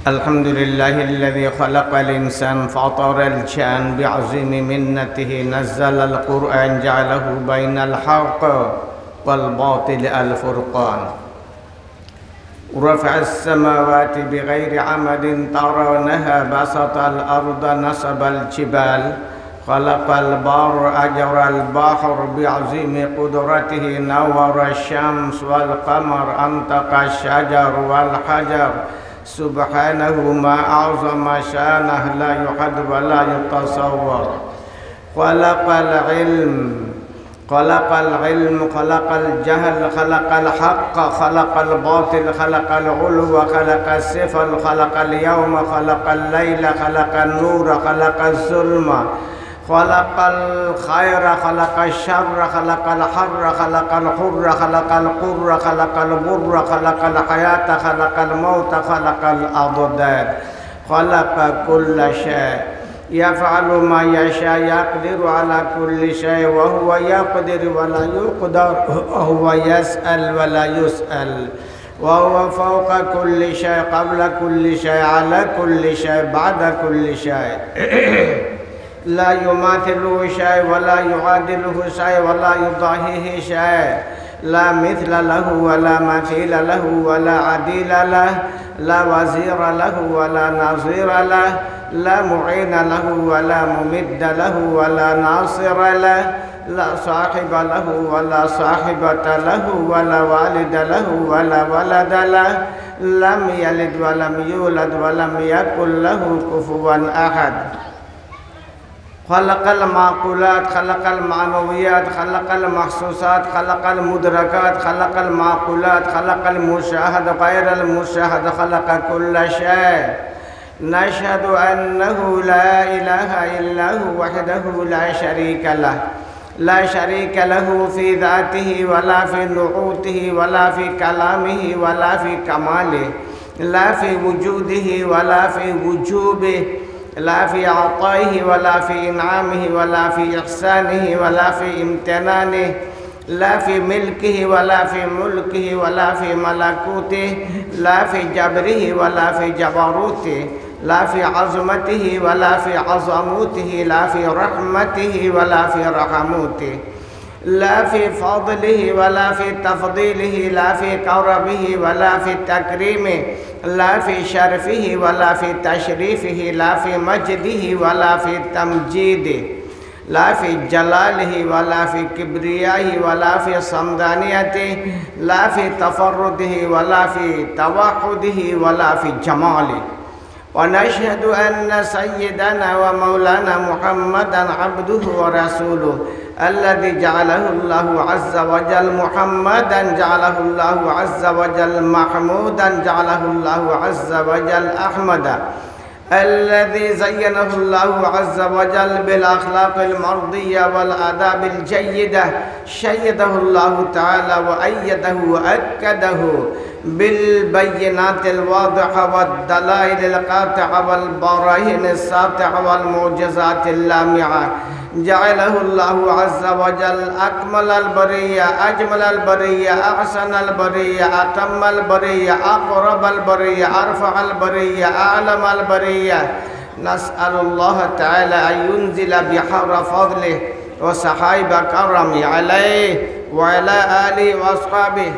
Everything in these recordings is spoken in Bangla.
الحمد لله الذي خلق الإنسان فطر الجان بعظيم منته نزل القرآن جعله بين الحق والباطل الفرقان رفع السماوات بغير عمد ترونها بسط الأرض نصب الجبال خلق البر أجرى البحر بعظيم قدرته نور الشمس والقمر أنطق الشجر والحجر سبحانه ما أعظم شانه لا يحد ولا يتصور خلق العلم خلق الجهل خلق الحق خلق الباطل خلق العلو خلق السفل خلق اليوم خلق الليل خلق النور خلق الظلم خلق الخير خلق الشر خلق الحر خلق الحر خلق القر خلق البر خلق الحياة خلق الموت خلق الأضداد خلق كل شيء يفعل ما يشاء يقدر على كل شيء وهو يقدر ولا يقدر وهو يسأل ولا يسأل وهو فوق كل شيء قبل كل شيء على كل شيء بعد كل شيء لا يماثله شيء ولا يعادله شيء ولا يضاهيه شيء لا مثل له ولا مثيل له ولا عديل له لا وزير له ولا نظير له لا معين له ولا ممد له ولا ناصر له لا صاحب له ولا صاحبة له ولا والد له ولا ولد له لم يلد ولم يولد ولم يكن له كفوا أحد خلق المعقولات خلق المعنويات خلق المحسوسات خلق المدركات خلق المعقولات خلق المشاهد غير المشاهد خلق كل شيء نشهد أنه لا إله إلا هو وحده لا شريك له لا شريك له في ذاته ولا في نعوته ولا في كلامه ولا في كماله لا في وجوده ولا في وجوبه لا في عطائه ولا في إنعامه ولا في إحسانه ولا في امتنانه لا في ملكه ولا في ملكه ولا في ملكوته لا في جبره ولا في جبروته لا في عظمته ولا في عظموته لا في رحمته ولا في رحموته لا في فضله ولا في تفضيله لا في كرمه ولا في تكريمه لا في شرفه ولا في تشريفه لا في مجده ولا في تمجيده لا في جلاله ولا في كبريائه ولا في صمدانيته لا في تفرده ولا في توحده ولا في جماله ونشهد أن سيدنا ومولانا محمدا عبده ورسوله الذي جعله الله عز وجل محمدا جعله الله عز وجل محمودا جعله الله عز وجل أحمدا الذي زينه الله عز وجل بالأخلاق المرضية والآداب الجيدة شيده الله تعالى وأيده وأكده بالبينات الواضحة والدلائل القاطعة والبراهين الساطعة والمعجزات اللامعة جعله الله عز وجل أكمل البرية أجمل البرية أحسن البرية أتم البرية أقرب البرية أرفع البرية أعلم البرية نسأل الله تعالى أن ينزل بحر فضله وسحائب كرمه عليه وعلى آله وأصحابه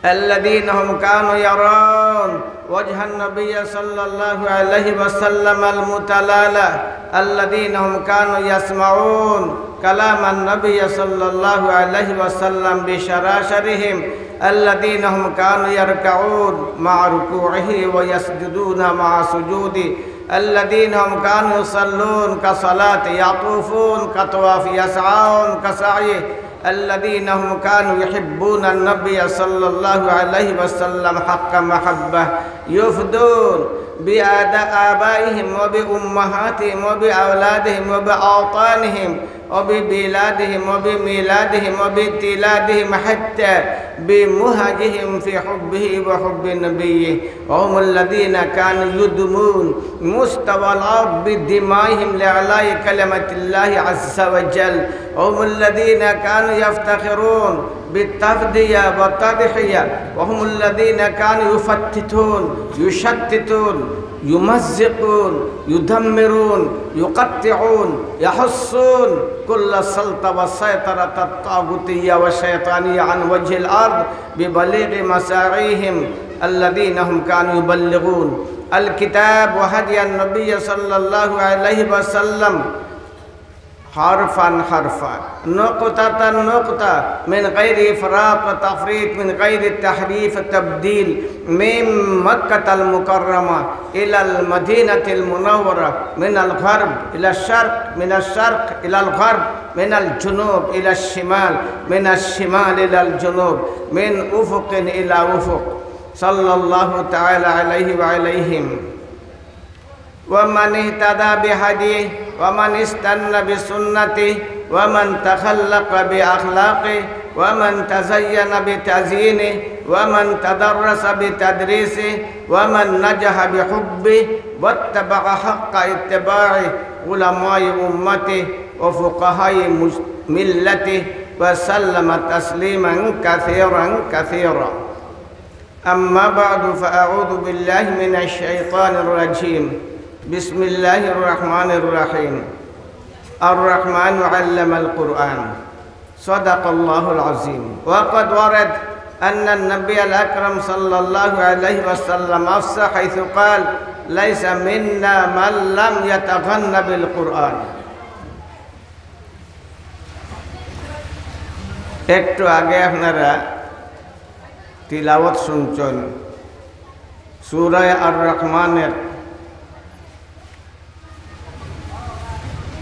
الذين هم كانوا يرون وجه النبي صلى الله عليه وسلم المتلالى الذين هم كانوا يسمعون كلام النبي صلى الله عليه وسلم بشراشرهم الذين هم كانوا يركعون مع ركوعه ويسجدون مع سجوده الذين هم كانوا يصلون كصلاة يطوفون كطواف يسعون كسعيه الذين هم كانوا يحبون النبي صلى الله عليه وسلم حق محبة يفدون بآبائهم وبأمهاتهم وبأولادهم وبأوطانهم وببلادهم وبميلادهم وبتلادهم حتى بمهجهم في حبه وحب نبيه وهم الذين كانوا يدمون مستوى الأرض بدمائهم لإعلاء كلمة الله عز وجل وهم الذين كانوا يفتخرون بالتفدية والتضحية وهم الذين كانوا يفتتون يشتتون يمزقون يدمرون يقطعون يحصون كل السلطة والسيطرة الطاغوتية والشيطانية عن وجه الأرض ببليغ مساعيهم الذين هم كانوا يبلغون الكتاب وهدي النبي صلى الله عليه وسلم حرفا حرفا نقطة نقطة من غير إفراط وتفريط من غير تحريف تبديل من مكة المكرمة إلى المدينة المنورة من الغرب إلى الشرق من الشرق إلى الغرب من الجنوب إلى الشمال من الشمال إلى الجنوب من أفق إلى أفق صلى الله تعالى عليه وعليهم ومن اهتدى بهديه ومن استنى بسنته ومن تخلق بأخلاقه ومن تزين بتزيينه ومن تدرس بتدريسه ومن نجح بحبه واتبع حق اتباعه علماء أمته وفقهاء ملته وسلم تسليما كثيرا كثيرا أما بعد فأعوذ بالله من الشيطان الرجيم بسم الله الرحمن الرحيم الرحمن علم القرآن صدق الله العظيم وقد ورد أن النبي الأكرم صلى الله عليه وسلم أفصح حيث قال ليس منا من لم يتغنى بالقرآن একটু আগে আপনারা তিলাওয়াত শুনছেন সূরা আর রহমানের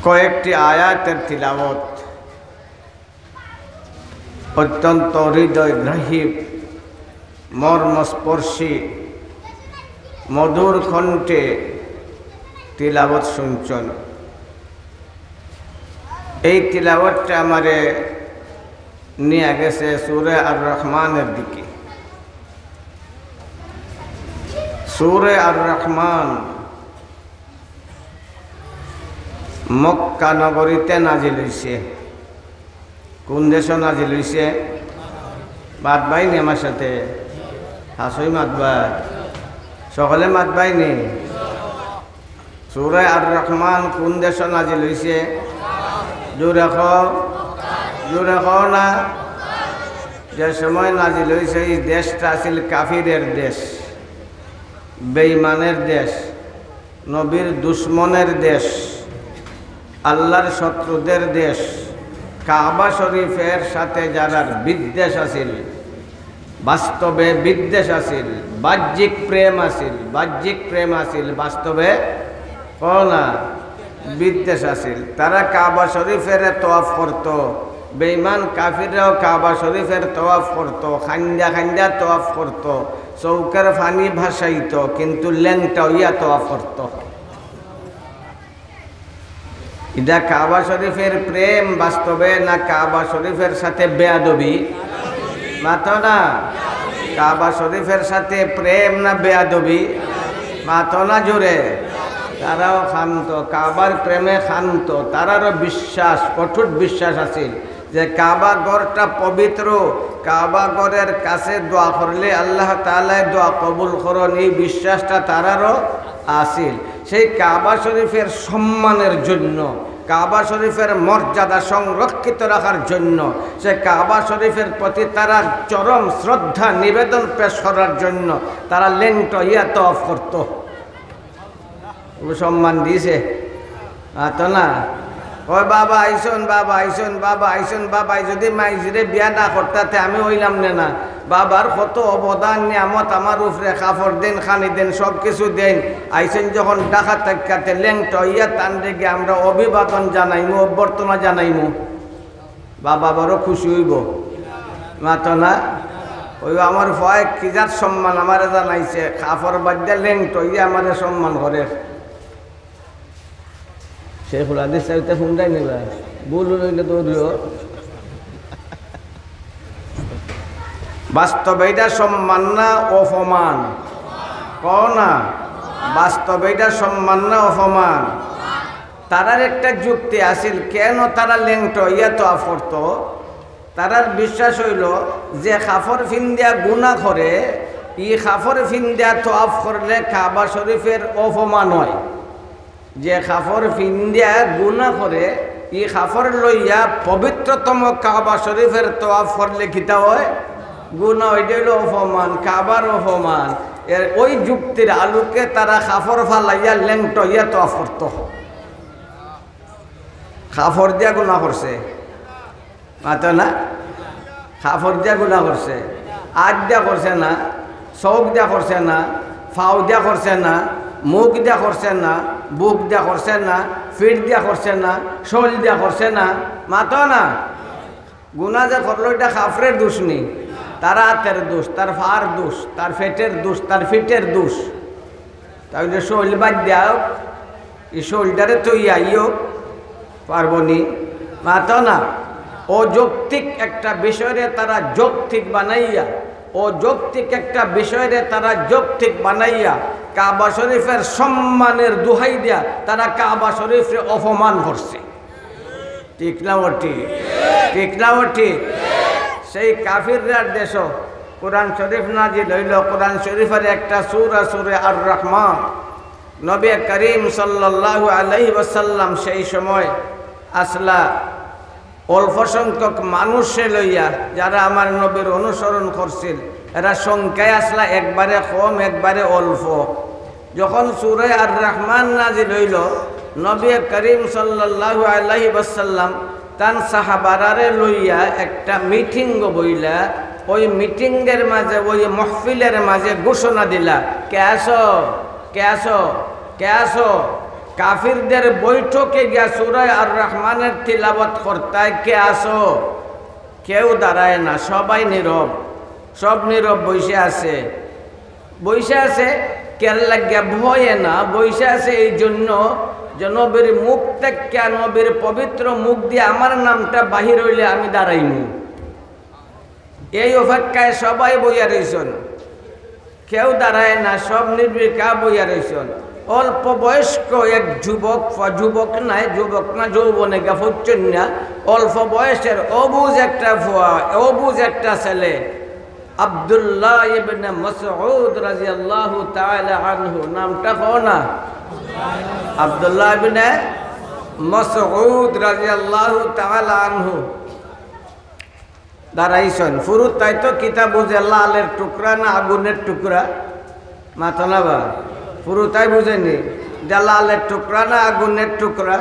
কয়েকটি আয়াতের তিলাওয়াত অত্যন্ত হৃদয়গ্রাহী মর্মস্পর্শী মধুর কণ্ঠে তিলাওয়াত শুনছেন এই তিলাওয়াতটা আমারে নিয়ে গেছে সূরা আর রহমানের দিকে সূরা আর রহমান মক্কা নগরীতে নাজিল হইছে কোন দেশে নাজিল হইছে মাত বাইনি আমার সাথে হাসই মাতবা সকলে মাত বাইনি সূরা আর রহমান কোন দেশে নাজিল হইছে জোরে কও না যে সময় নাজিল হইছে এই দেশটা ছিল কাফিরের দেশ বেঈমানের দেশ নবীর দুশ্মনের দেশ আল্লাহর শত্রুদের দেশ কাবা শরীফের সাথে যারা বিদ্বেষ আছিল বাস্তবে বিদ্বেষ আছিল বাহ্যিক প্রেম আছিল বাস্তবে না বিদ্বেষ আছিল তারা কাবা শরীফের তওয়াফ করত বেঈমান কাফিররাও কাবা শরীফের তওয়াফ করত খান্দা খান্দা তওয়াফ করত চৌকার পানি ভাসাইত কিন্তু ল্যাংটা হইয়া তওয়াফ করত এটা কাবা শরীফের প্রেম বাস্তবে না কাবা শরীফের সাথে বেয়াদবি মাতো না কাবা শরীফের সাথে প্রেম না বেয়াদবি মাতো না জোরে তারাও খান্ত কাবার প্রেমে খান্ত তারারও বিশ্বাস অটুট বিশ্বাস আছিল যে কাবা ঘরটা পবিত্র কাবা ঘরের কাছে দোয়া করলে আল্লাহ তাআলা দোয়া কবুল করেন এই বিশ্বাসটা তারারও আছিল সেই কাবা শরীফের সম্মানের জন্য কাবা শরীফের মর্যাদা সংরক্ষিত রাখার জন্য সে কাবা শরীফের প্রতি তারা চরম শ্রদ্ধা নিবেদন পেশ করার জন্য তারা ল্যাংটা ইয়া তওয়াফ করত সম্মান দিয়েছে তো না ওই বাবা আইসন বাবা আইসন বাবা আইসন বাবা যদি মাইজিরে বিয়া না করতে আমি হইলাম না বাবার কত অবদান নিয়ামত আমার উপরে কাপড় দেন খানি দেন সব কিছু দেন আইসেন যখন ডাকা থাকাতে ল্যাংটা ইয়া টান রেগে আমরা অভিবাদন জানাইমু অভ্যর্থনা জানাইমু বাবা বড় খুশি হইব মাতো না ওই আমার ভয় কিজার সম্মান আমারে জানাইছে কাপড় বাদ দিয়ে ল্যাংটা ইয়া আমারে সম্মান করে শেখুল হাদিস চাইতে ফোন দেয় নিবা বলুন হইলে দৌড়িও বাস্তবে এটা সম্মান না অপমান কও না বাস্তবে এটা সম্মান না অপমান তারার একটা যুক্তি আছিল কেন তারা ল্যাংটা ইয়া তওয়াফ করত তারার বিশ্বাস হইল যে কাফর ফিন্দিয়া গুনাহ করে, ই কাফর ফিন্দিয়া তওয়াফ করলে কাবা শরীফের অপমান হয়। যে কাফর ফিন্দিয়া গুনাহ করে, ই কাফর লইয়া পবিত্রতম কাবা শরীফের তওয়াফ করলে কিতা হয়? গুনাহ। এটা হইল অপমান, কাবার অপমান। এর ওই যুক্তির আলোকে তারা কাফর ফালাইয়া ল্যাংট হইয়া তওয়াফ করত। কাফর দিয়া গুনাহ করছে, মাতো না? কাফর দিয়া গুনাহ করছে, আজ দিয়া করছে না, চৌক দিয়া করছে না, ফাও দিয়া করছে না, মুখ দিয়া করছে না, বুক দিয়া করছে না, ফিট দিয়া করছে না, শরীর দিয়া করছে না, মাতো না? গুনাহ যে করলো এটা কাফরের দোষ নেই, তার হাতের দোষ, তার ফার দোষ, তার ফেটের দোষ, তার ফিটের দোষ। তাহলে শরীর বাদ দেও, এই শরীরটারে তৈয়া ইও পারবনি, মাতো না? অযৌক্তিক একটা বিষয়রে তারা যৌক্তিক বানাইয়া, অযৌক্তিক একটা বিষয়রে তারা যৌক্তিক বানাইয়া কাবা শরীফের সম্মানের দোহাই দিয়া তারা কাবা শরীফে অপমান করছে। ঠিক না ও ঠিক? ঠিক না ও ঠিক? সেই কাফিররার দেশ কোরআন শরীফ নাজিল হইল। কোরআন শরীফের একটা সূরা সূরা আর রহমান। নবী করিম সাল্লাল্লাহু আলাইহি ওয়াসাল্লাম সেই সময় আসলা অল্প সংখ্যক মানুষে লইয়া, যারা আমার নবীর অনুসরণ করছিল, এরা সংখ্যায় আসলা একবারে কম, একবারে অল্প। যখন সূরা আর রহমান নাজিল হইল, নবী করিম সাল্লাল্লাহু আলাইহি ওয়াসাল্লাম তান সাহাবারারে লইয়া একটা মিটিং বইলা, ওই মিটিংয়ের মাঝে, ওই মাহফিলের মাঝে ঘোষণা দিলা, কে আসো, কে আসো, কে আসো। কাফিরদের বৈঠকে গিয়া সূরা আর রহমানের তিলাওয়াত করতে কে আসো? কেউ দাঁড়ায় না, সবাই নীরব, সব নীরব বসে আছে। বসে আছে কেন লাগিয়া? ভয়ে না, বসে আছে এই জন্য যে নবীর মুখ থেকে, নবীর পবিত্র মুখ দিয়ে আমার নামটা বাহির হইলে আমি দাঁড়াইনি। এই অপেক্ষায় সবাই বইয়া রয়েছেন, কেউ দাঁড়ায় না, সব নির্বিকা বইয়া রয়েছেন। অল্প বয়স্ক এক যুবক, যুবক নাই, যুবক না, যৌবনে গাফুচ্ছেন না, অল্প বয়সের অবুজ একটা ফুয়া, অবুজ একটা ছেলে, আব্দুল্লাহ ইবনে মাসউদ রাদিয়াল্লাহু তাআলা আনহু। নামটা কও না? আব্দুল্লাহ ইবনে মাসউদ রাদিয়াল্লাহু তাআলা আনহু দাঁড়াইছেন। ফুরুত তাই তো কিতাব বুঝে লালের টুকরা না আগুনের টুকরা? মাথা না বা পুরোটাই বুঝেনি যে লালের টুকরা না আগুনের টুকরা।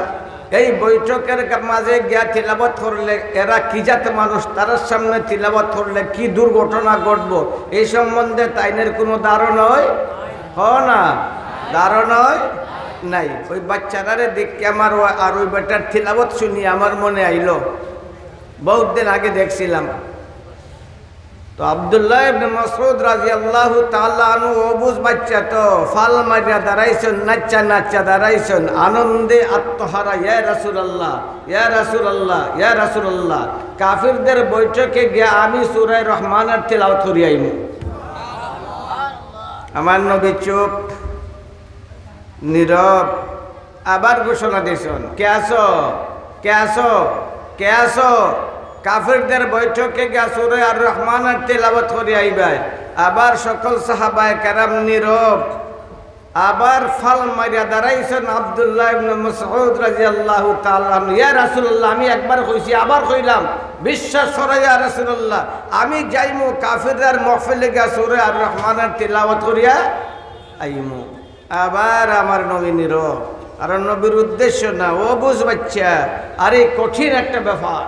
এই বৈঠকের মাঝে গিয়া তিলাওয়াত করলে এরা কি জাত মানুষ, তার সামনে তিলাওয়াত করলে কি দুর্ঘটনা ঘটবো এই সম্বন্ধে তাইনের কোনো ধারণা হয় না, ধারণা নাই। ওই বাচ্চারারে দেখে আমার আর ওই বেটার তিলাওয়াত শুনি আমার মনে আইলো, বহুত দিন আগে দেখছিলাম তো আব্দুল্লাহ ইবনে মাসউদ রাদিয়াল্লাহু তাআলা আনহু অবুজ বাচ্চা তো ফাল মারিয়া দাঁড়াইছেন, নাচ্চা নাচ্চা দাঁড়াইছেন, আনন্দে আত্মহারা, ইয়া রাসূলুল্লাহ, ইয়া রাসূলুল্লাহ, ইয়া রাসূলুল্লাহ। কাফিরদের বৈঠকে গিয়া আমি সূরা রহমানের তিলাওয়াত করি আইমু। আমার নবী চুপ, নীরব। আবার ঘোষণা দিয়েছেন, কে আসো, কে আসো, কে আসো। কাফিরদের বৈঠকে গিয়া সূরা আর রহমানের তিলাওয়াত করি আইবাই। আবার সকল সাহাবায়ে কেরাম নীরব। আবার ফাল মারিয়া দাঁড়াইছেন আব্দুল্লাহ ইবনে মাসউদ রাদিয়াল্লাহু তাআলা আনহু, ইয়া রাসূলুল্লাহ, আমি একবার কইছি আবার কইলাম, বিশ্বাস করে ইয়া রাসূলুল্লাহ, আমি যাইমু কাফিরদের মাহফিলে গিয়া সূরা আর রহমানের তিলাওয়াত করিয়া আইমু। আবার আমার নবী নীরব। আর নবীর উদ্দেশ্য না, ও বুঝ বাচ্চা, আরে কঠিন একটা ব্যাপার,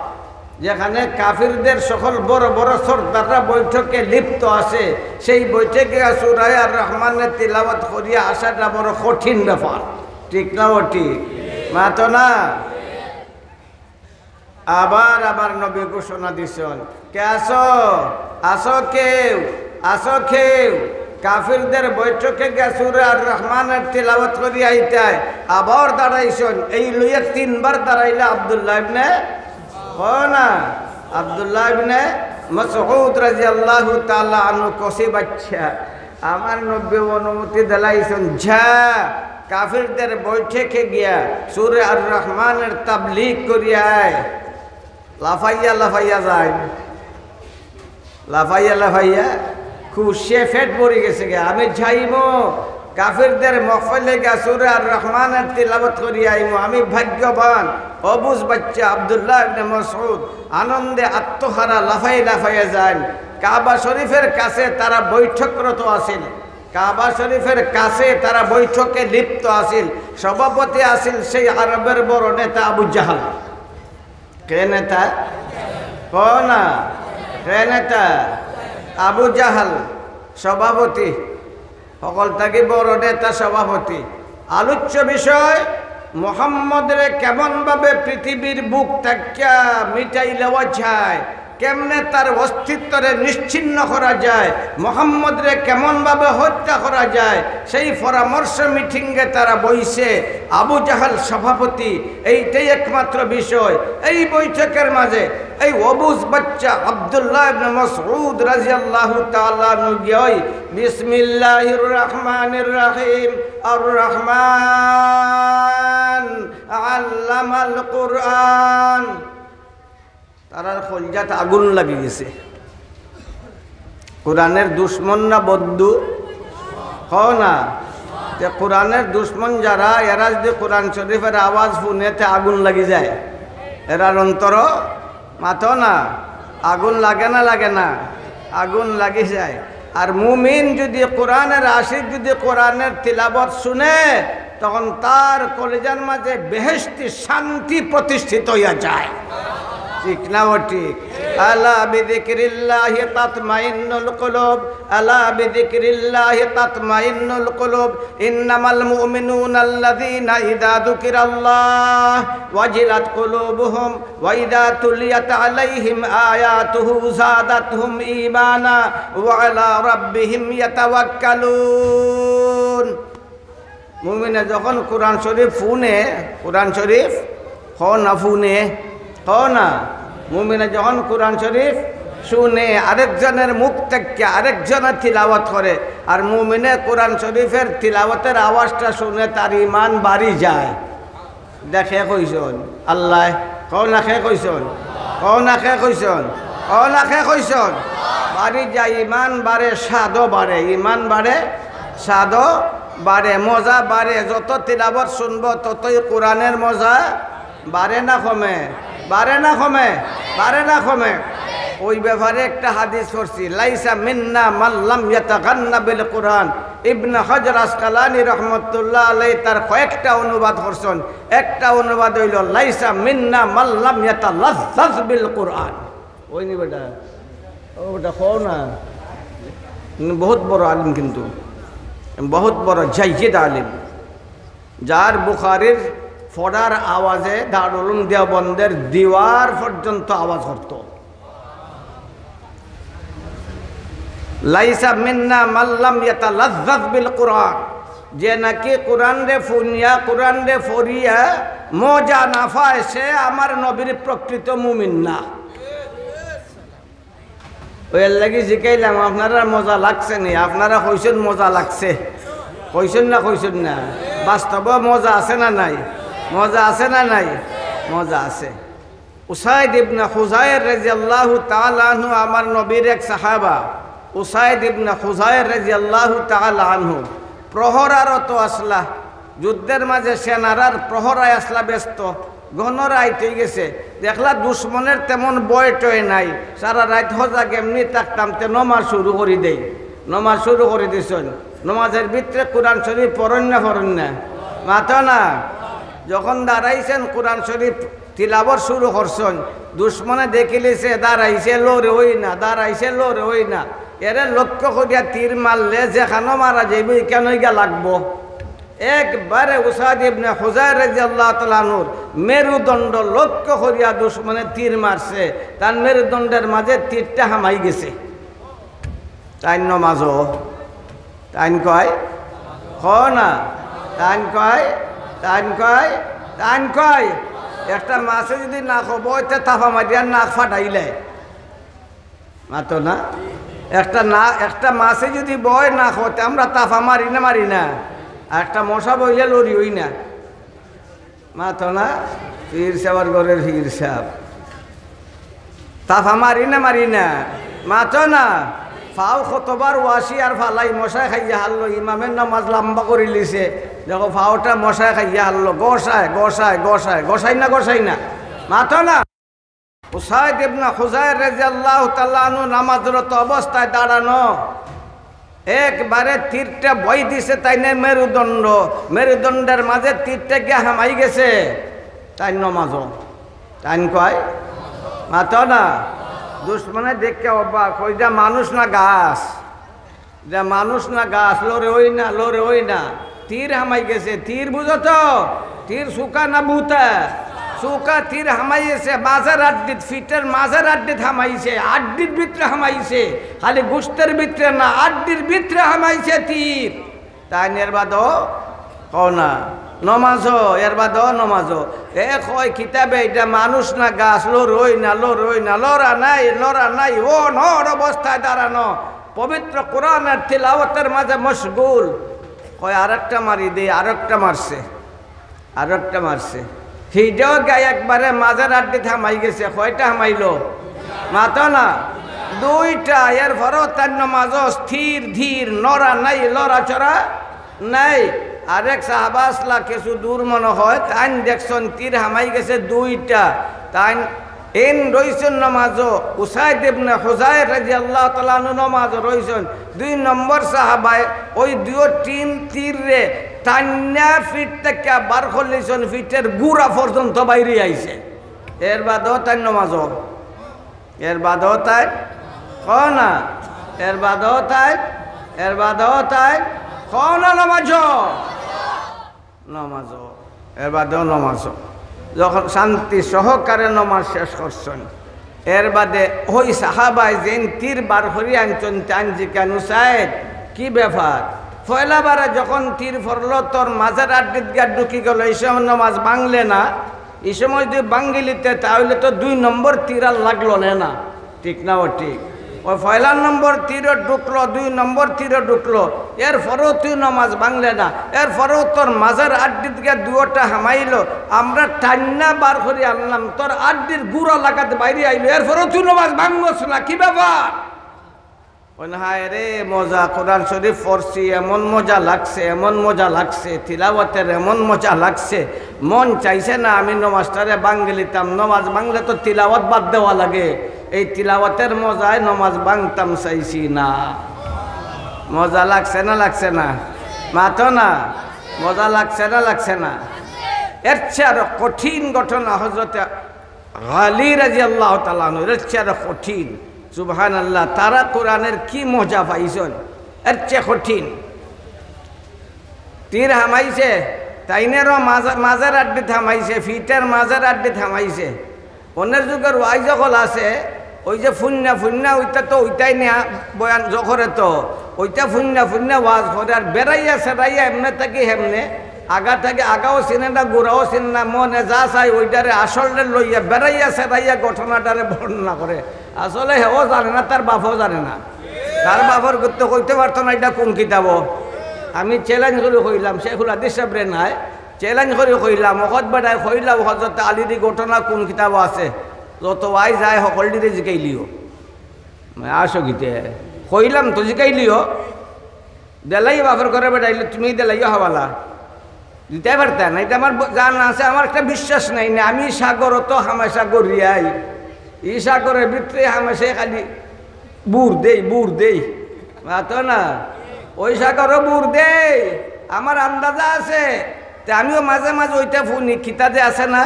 যেখানে কাফিরদের সকল বড় বড় সর্দাররা বৈঠকে লিপ্ত আছে, সেই বৈঠকে সূরা আর রহমানের তিলাওয়াত করিয়া আসাটা বড় কঠিন ব্যাপার। ঠিক না ও ঠিক? মাতো না। আবার আবার নবী ঘোষণা দিছেন, কে আসো, আসো কেউ, আসো কেউ। কাফিরদের বৈঠকে গিয়া সূরা আর রহমানের তিলাওয়াত করিয়া আইতায় আবার দাঁড়াইছেন। এই লইয়া তিনবার দাঁড়াইলে আব্দুল্লাহ ইবনে না, আব্দুল্লাহ ইবনে মাসউদ রাদিয়াল্লাহু তাআলা আনহু কসি বাচ্চা, আমার নবী অনুমতি দিলাইছেন, যা কাফিরদের বৈঠকে গিয়া সূরা আর রহমানের তাবলীগ করিয়া আয়। লাফাইয়া লাফাইয়া যায়, লাফাইয়া লাফাইয়া খুশে ফেট পড়ে গেছে গে। আমি যাইমো কাফিরদের মহফিলে গা সূরা আর রহমানের তিলাওয়াত করি আইমো। আমি ভাগ্যবান। অবুজ বাচ্চা আব্দুল্লাহ ইবনে মাসউদ আনন্দে আত্মহারা লাফাই লাফাইয়া যান। কাবা শরীফের কাছে তারা বৈঠকরত আছিল, কাবা শরীফের কাছে তারা বৈঠকে লিপ্ত আছিল। সভাপতি আছিল সেই আরবের বড় নেতা আবু জাহাল। কে নেতা? না, কে নেতা? আবু জাহাল সভাপতি, সকল থেকে বড় নেতা সভাপতি। আলোচ্য বিষয় মুহাম্মদের কেমনভাবে পৃথিবীর বুক থেকে মিটাই লওয়া যায়, কেমনে তার অস্তিত্বরে নিশ্চিহ্ন করা যায়, মুহাম্মদরে কেমনভাবে হত্যা করা যায়, সেই পরামর্শ মিটিংয়ে তারা বইছে। আবু জাহাল সভাপতি, এইটাই একমাত্র বিষয়। এই বৈঠকের মাঝে এই অবুজ বাচ্চা আব্দুল্লাহ ইবনে মাসউদ রাদিয়াল্লাহু তাআলা আনহু গিয়ে বিসমিল্লাহির রহমানির রহিম আর রহমান আল্লামাল কুরআন। তারার কলজাত আগুন লাগি গেছে। কোরআনের দুশ্মন না বদ্ধু? হও না, যে কোরআনের দুশ্মন যারা, এরা যদি কোরআন শরীফের আওয়াজ শুনেতে আগুন লাগি যায়, এরার অন্তর মাথো না, আগুন লাগে না? লাগে না? আগুন লাগি যায়। আর মুমিন যদি কোরআনের আশিক যদি কোরআনের তিলাবত শুনে, তখন তার কলিজার মাঝে বেহেশতি শান্তি প্রতিষ্ঠিত হইয়া যায়। ঠিক না? ও ঠিক। আলা বিযিকরিল্লাহি তাতমাইন্নুল কুলুব, আলা বিযিকরিল্লাহি তাতমাইন্নুল কুলুব, ইন্নামাল মুমিনুনা আল্লাযীনা ইযা যুকিরাল্লাহ ওয়াজিলাত কুলুবুহুম ওয়া ইযা তুলিয়াত আলাইহিম আয়াতুহু যাদাতহুম ঈমানা ওয়া আলা রাব্বিহিম ইয়াতাওয়াক্কালুন। মুমিনে যখন কোরআন শরীফ শুনে, কোরআন শরীফ না শুনে, না, মুমিনে যখন কোরআন শরীফ শুনে আরেকজনের মুখ থেকে আরেকজনের তিলাওয়াত করে, আর মুমিনে কোরআন শরীফের তিলাওয়াতের আওয়াজটা শুনে তার ঈমান বাড়ি যায়। দেখে কইছন আল্লাহ, কও না খে কইছন, কও না খে কইছন, কও না খে কইছন, বাড়ি যায়, ঈমান বাড়ে, স্বাদও বাড়ে, ঈমান বাড়ে, স্বাদও বাড়ে, মজা বাড়ে। যত তিলাওয়াত শুনবো ততই কোরআনের মজা বাড়ে না কমে? বাড়ে না কমে? বাড়ে না কমে? ওই ব্যাপারে একটা হাদিস পড়ছি, লাইসা মিন্না মাল্লাম ইয়াতাগান্না বিল কোরআন। ইবনে হাজার আসকালানী রহমতুল্লাহ আলাইহি তার কয়েকটা অনুবাদ করছেন। একটা অনুবাদ হইল লাইসা মিন্না মাল্লাম ইয়াতালাজ্জাজ বিল কোরআন। ওই নি বেটা, ও বেটা কও না, বহুত বড় আলিম, কিন্তু বহুত বড় জাইদ আলিম, যার বুখারীর ফড়ার আওয়াজে দারুল উলুম দেওবন্দের দিওয়ার পর্যন্ত আওয়াজ করত। লাইসা মিন্না মাল্লাম ইয়াতালাজ্জাজ বিল কোরআন, যে নাকি কোরআন রে ফুনিয়া, কোরআন রে ফরিয়া মজা না পায়, সে আমার নবীর প্রকৃত মুমিন না। ওই লাগি জিকাইলাম, আপনারা মজা লাগছে নি? আপনারা কইছেন মজা লাগছে, কইছেন না? কইছেন না? বাস্তবে মজা আছে না নাই? মজা আছে না নাই? মজা আছে। উসাইদ ইবনে খুজাইর রাদিয়াল্লাহু তাআলা আনহু আমার নবীর এক সাহাবা। উসাইদ ইবনে খুজাইর রাদিয়াল্লাহু তাআলা আনহু প্রহরারত আসলা, যুদ্ধের মাঝে সেনারার প্রহরায় আসলা ব্যস্ত, ঘন রাইত হয়ে গেছে। দেখলা দুশ্মনের তেমন বয় টয় নাই, সারা রাত হজাগ এমনি থাকতাম, তে নমাজ শুরু করে দেই। নমাজ শুরু করে দিছেন, নমাজের ভিতরে কোরআন শরীফ পড়েন না? পড়েন না? মাথো না। যখন দাঁড়াইছেন কোরআন শরীফ তিলাওয়াত শুরু করছেন, দুশ্মনে দেখিলেছে দাঁড়াইছে লোরে হই না, দাঁড়াইছে লোরে হই না, এরে লক্ষ্য করিয়া তীর মারলে যেখানে মারা যাইবে কেন গিয়া লাগবো। একবারে উসাইদ ইবনে খুজাইর রাদিয়াল্লাহু তাআলা আনহুর মেরুদণ্ড লক্ষ্য করিয়া দুশ্মনে তীর মারছে, তার মেরুদণ্ডের মাঝে তীরটা হামাই গেছে। তাই নমাজও তাইন কয়, খ না, তাইন কয়, তাইন কয়, তাইন কয়, একটা মাছে যদি না খব তাফা মারিয়া নাক ফাটাইলে মাতো না। একটা মাছে যদি বয় না খতে আমরা তাফা মারি না? মারি না? একটা মশা বইলে লড়ি হই না? মাতো না। পীর সাহেবের ঘরের পীর সাহেব তাফা মারি না মাতো না ফাও কতবার ওয়াসি আর ফালাই মশাই খাইয়া হারলো ইমামের নামাজ লম্বা করে লিছে দেখো ফাওটা মশাই খাইয়া হারলো গোসাই না মাতো না উসাইদ ইবনে হুযায়র রাদিয়াল্লাহু তাআলা আনহু নামাজরত অবস্থায় দাঁড়ানো একবারে তীরটা বই দিছে তাইনে মেরুদণ্ডের মাঝে তীরটা গিয়ে হামাই গেছে তাই নমাজও তাই কয় মাতো না দুশ্মনে দেখে অবাক ওইটা মানুষ না গাছ লড়ে ওই না তীর হামাই গেছে তীর বুঝো তো তীর সুকা না বুতা সুকা তীর হামাইছে মাঝের আড্ডিত ফিটের মাঝের আড্ডিত হামাইছে আড্ডির ভিতরে হামাইছে খালি গুস্তের ভিতরে না আড্ডির ভিতরে হামাইছে তীর তাই নির্বাদও কও না নমাজো এর বাদ নমাজো এ কয় কিতাবে এটা মানুষ না গাছ লড়ই না লড়া নাই ও নর অবস্থায় দাঁড়ানো পবিত্র কোরআনের তিলাওয়াতের মাঝে মশগুল কয় আরেকটা মারি দে আরেকটা মারছে সেইটাও গায়ে একবারে মাঝের আড্ডি থামাই গেছে কয়টা হামাইলো মাতো না দুইটা এর পরও তার নমাজও স্থির ধীর নড়া নাই লড়াচড়া নাই আরেক সাহাবা আসলা কিছু দূর মনে হয় তাই দেখছেন তীর হামাই গেছে দুইটা তাই এন রইছেন নমাজও উসাইদ ইবনে হুযায়র রাদিয়াল্লাহু তাআলা আনহু নমাজও রইছেন 2 নম্বর সাহাবায় ওই দুই তিন তীর রে টান্না ফিট থেকে বার করলেছেন ফিটের গুড়া পর্যন্ত বাইরে আইছে এর বাদও তাই নমাজও এর বাদও তাই না এর বাদও তাই না নমাজও এর বাদেও নমাজও যখন শান্তি সহকারে নমাজ শেষ করছেন এর বাদে ওই সাহাবায় যেন তীর বার করি আনছেন টানজি কেন সাইড কি ব্যাপার পয়লাবারে যখন তীর ফরলো তোর মাঝের আড্ডিত গা ঢুকি গেল এই সময় নমাজ ভাঙলে না এই সময় যদি ভাঙ্গিলিতে তাহলে তো 2 নম্বর তীর আর লাগলো না ঠিক না ও ঠিক ওই পয়লা নম্বর তীরও ঢুকলো 2 নম্বর তীরও ঢুকলো এরপরেও তুই নমাজ ভাঙলে না এরপরেও তোর মাঝের আড্ডিত গিয়ে দুটা হামাইলো আমরা টান্না বার করে আনলাম তোর আড্ডির গুঁড়ো লাগাতে বাইরে আইলো এরপরেও তুই নমাজ ভাঙবস না কি ব্যাপার ওই না হায় রে মজা কোরআন শরীফ পড়ছি এমন মজা লাগছে তিলাওয়াতের এমন মজা লাগছে মন চাইছে না আমি নমাজটারে ভাঙে লিতাম নমাজ ভাঙলে তো তিলাওয়াত বাদ দেওয়া লাগে এই তিলাওয়াতের মজায় নমাজ ভাঙতাম চাইছি না মজা লাগছে না মাতো না মজা লাগছে না এর চেয়ে আরো কঠিন ঘটনা হযরতে আলী রাদিয়াল্লাহু তাআলা আনহু এর চেয়ে আরো কঠিন সুবহানাল্লাহ তারা কোরআনের কি মজা পাইছেন এর চেয়ে কঠিন তীর হামাইছে তাইনেরও মাঝের আড্ডি থামাইছে ফিটের মাঝের আড্ডি থামাইছে অন্যের যুগের ওয়াই যখন আছে ওই যে ফুন্না ওইটা তো ওইটাই নেয়া বয়ান জখরে তো ওইটা ফুন্না ওয়াজ করে আর বেড়াইয়া সেরাইয়া এমনে থাকি হেমনে আগা থেকে আগাও চিনে না গোড়াও চিনে না মনে যা চাই ওইটারে আসলে লইয়া বেড়াইয়া সেরাইয়া ঘটনাটারে বর্ণনা করে আসলে হেও জানে না তার বাপও জানে না তার বাপর করতে কইতে পারতো না এটা কোন কিতাব আমি চ্যালেঞ্জ করে কইলাম শেখুল হাদিস সাহেবরে নাই চ্যালেঞ্জ করে কইলাম অকত বেড়ায় কইলাম হযরত আলীর ঘটনা কোন কিতাব আছে যত আই যায় সকলটিরে জিকাইলিও আসো গীতে কইলাম তো জিকাইলিও দেলাই বাপের ঘরে বেড়াইলে তুমি দেলাইও হওয়ালা দিতে পারতেন এটা আমার জান আছে আমার একটা বিশ্বাস নাই না আমি সাগর তো হামেশা গড়িয়াই এই সাগরের ভিতরে হামেশাই খালি বুর দেই তো না ওই সাগরও বুর দেই আমার আন্দাজা আছে তে আমিও মাঝে ওইটা ফুনি খিতা যে আছে না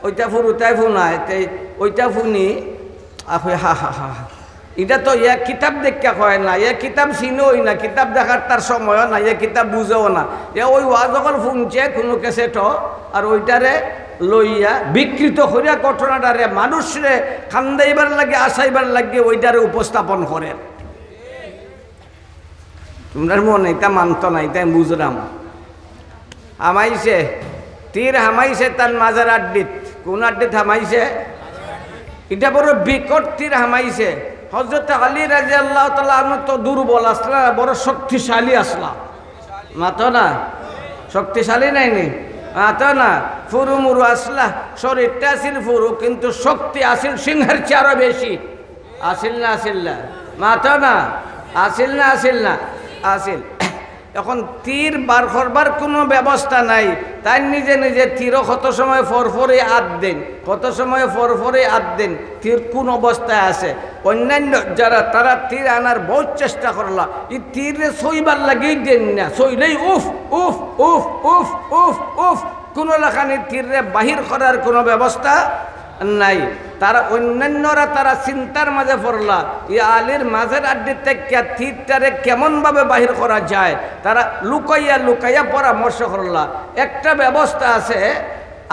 ওইটা ফুরুতাই ফুনায় ওইটা ফুনি হা এটা তো ইয়া কিতাব দেখা কয় না ইয়া কিতাব চিনোই না কিতাব দেখার তার সময়ও না ইয়া কিতাব বুঝেও না এ ওই ওয়াজকল শুনছে কোনো কেসেট আর ওইটারে লইয়া বিকৃত করিয়া ঘটনাটারে মানুষরে খান্দাইবার লাগে আসাইবার লাগে ওইটারে উপস্থাপন করে তোমরা মনে এটা মানত না এটা বুঝলাম হামাইছে তীর হামাইছে তার মাঝের আড্ডিত কোন আড্ডিত হামাইছে এটা বড় বিকট তীর হামাইছে হযরত আলী রাদিয়াল্লাহু তাআলা আনহু তো দুর্বল আসলা বড় শক্তিশালী আসলা মাতো না শক্তিশালী নাইনি মাতো না ফুরু মুরু আসলা শরীরটা আসিল ফুরু কিন্তু শক্তি আসিল সিংহের চেয়ে বেশি আসিল না আসিল না মাথা না আসিল না আসিল না আসিল এখন তীর বার করবার কোনো ব্যবস্থা নাই তাই নিজে নিজে তীরও কত সময় ফরফরে আদ দেন কত সময় ফরফরে আদ দেন তীর কোন অবস্থায় আছে অন্যান্য যারা তারা তীর আনার বহুত চেষ্টা করলা এই তীরে সইবার লাগিয়ে দেন না সইলেই উফ উফ উফ উফ উফ উফ কোনো লাখানি তীরে বাহির করার কোনো ব্যবস্থা নাই তারা অন্যান্যরা তারা চিন্তার মাঝে পড়লা এই আলীর মাঝের আড্ডি থেকে তীরটারে কেমনভাবে বাহির করা যায় তারা লুকাইয়া লুকাইয়া পরামর্শ করলা একটা ব্যবস্থা আছে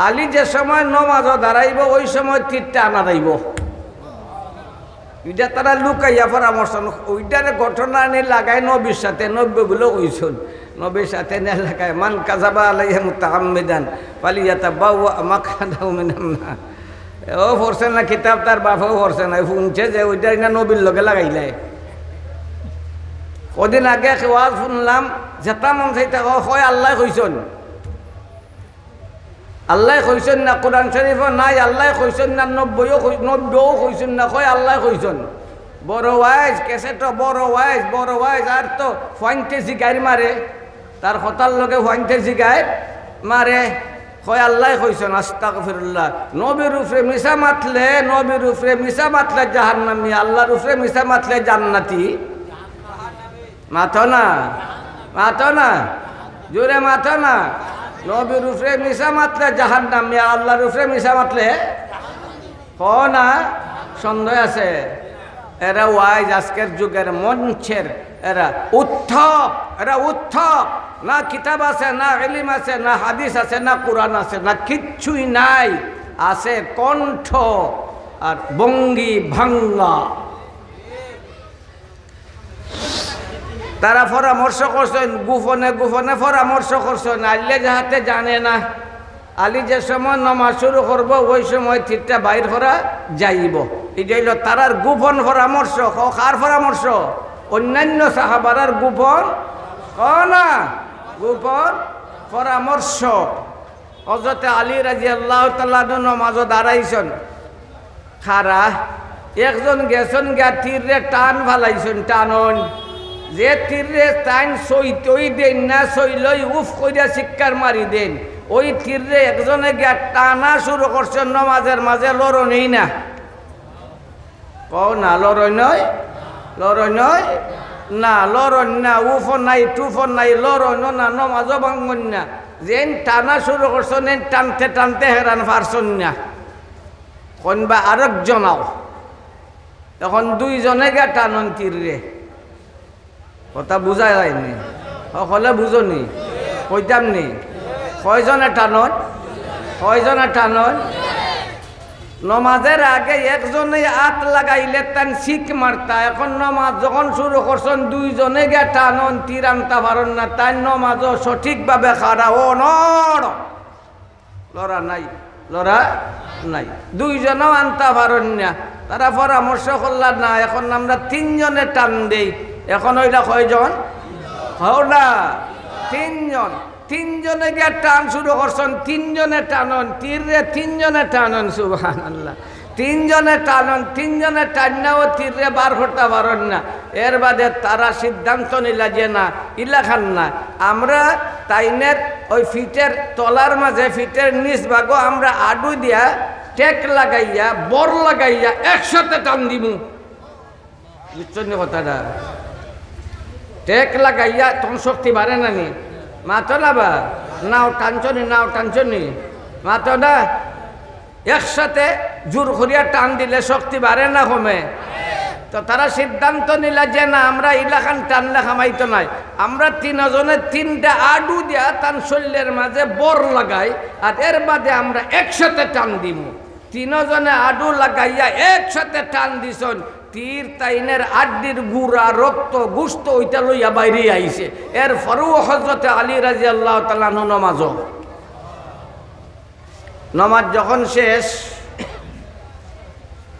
আলী যে সময় নমাজও দাঁড়াইব ওই সময় তীরটা আনা যাইব এটা তারা লুকাইয়া পরামর্শ ওইটারে ঘটনা আনি লাগায় নবীর সাথে নব্যগুলো কইছুন নবীর সাথে নে লাগায় মান কাযাবা আলাইহি মুতাআম্মিদান ফালিয়াতাবাওয়া মাকআদাহু মিনান নার ও পড়ছেন না কিতাব তার বাপও পড়ছে না শুনছে যে ওইটা না নবীর লগে লাগাইলাই কদিন আগে ওয়াজ শুনলাম যেটা মন চাইতে হয় আল্লাহ কইছেন আল্লাহ কইছেন না কোরআন শরীফও নাই আল্লাহ কইছেন না নব্বইও কইছেন না কয় আল্লাহ কইছেন বড় ওয়াইজ কেসেটো বড় ওয়াইজ আর তো ফাইনটেসি গাড়ি মারে তার হতার লগে ফাইনটেসি গাড়ি মারে কয় আল্লাহ কইছেন আস্তাগফিরুল্লাহ নবীর উপরে মিশা মাতলে জাহান্নামী আল্লাহর উপরে মিশা মাতলে জান্নাতি মাথো না জোরে মাথো না নবীর উপরে মিশা মাতলে জাহান্নামী আল্লাহর উপরে মিশা মাতলে না সন্দেহ আছে এরা ওয়াইজ আজকের যুগের মঞ্চের এরা উত্থপ না কিতাব আছে না ইলম আছে না হাদিস আছে না কোরআন আছে না কিচ্ছুই নাই আছে কণ্ঠ আর বঙ্গি ভাঙ্গা তারা পরামর্শ করছেন গোপনে পরামর্শ করছেন আল্লে যাহাতে জানে না আলী যে সময় নামাজ শুরু করবো ওই সময় তীরটা বাইর করা যাইব এটা হইল তারার গোপন পরামর্শ কার পরামর্শ অন্যান্য সাহাবারার গোপন গোপন পরামর্শ হযরত আলী রাদিয়াল্লাহু তাআলা নামাজে দাঁড়াইছেন খারা একজন গেছেন গা তীরে টান ফালাইছেন টানন যে তীরে টাইন সইতই দেন না সইলই উফ কইরা চিৎকার মারি দেন ওই তীরে একজনে গিয়া টানা শুরু করছেন নামাজের মাঝে লড়নই না কও না লড়ই নয় না লড়ন না উফন নাই টুফন নাই লড়ন না নমাজও ভাঙন না যেন টানা শুরু করছেন টানতে টানতে হেরান পারছেন না কোনবা আরেকজনাও তখন দুইজনে গিয়া টানন তীরে কথা বুঝা যায়নি সকলে বুঝনি কইতাম নি কয়জনে টানন নমাজের আগে একজনে হাত লাগাইলে তান শিখ মারতা এখন নমাজ যখন শুরু করছেন দুইজনে গিয়া টানন তীর আনতে পারেন না তাই নমাজও সঠিকভাবে খাড়া ও লড়া নাই দুইজনেও আনতে পারেন না তারা পরামর্শ করলাম না এখন আমরা তিনজনে টান দেই এখন ওইটা কয়জন হও না তিনজনে গিয়ে টান শুরু করছেন তিনজনে টানন তীরে তিনজনে টানন সুবহানাল্লাহ তিনজনে টান্নাও তীরে বার করতে পারেন না এর বাদে তারা সিদ্ধান্ত নিলা যে না ইলাখান না আমরা তাইনের ওই ফিটের তলার মাঝে ফিটের নিচ ভাগও আমরা আডু দিয়া টেক লাগাইয়া বর লাগাইয়া একসাথে টান দিমু বুঝছেন কথাটা টেক লাগাইয়া তখন শক্তি বাড়ে না নি মাতো লাবা নাও টানছনি মাতো না একসাথে জোর করিয়া টান দিলে শক্তি বাড়ে না কমে তো তারা সিদ্ধান্ত নিলা যে না আমরা ইলাখান টানলে খামাইতো নাই আমরা তিনজনে তিনটা আডু দিয়া তান শরীরের মাঝে বর লাগাই আর এর বাদে আমরা একসাথে টান দিব তিনজনে আডু লাগাইয়া একসাথে টান দিছন তীর তাইনের আড্ডির গুড়া রক্ত গুস্ত ওইটা লইয়া বাইরে আইছে এর ফরু হযরত আলী রাদিয়াল্লাহু তাআলা নমাজ যখন শেষ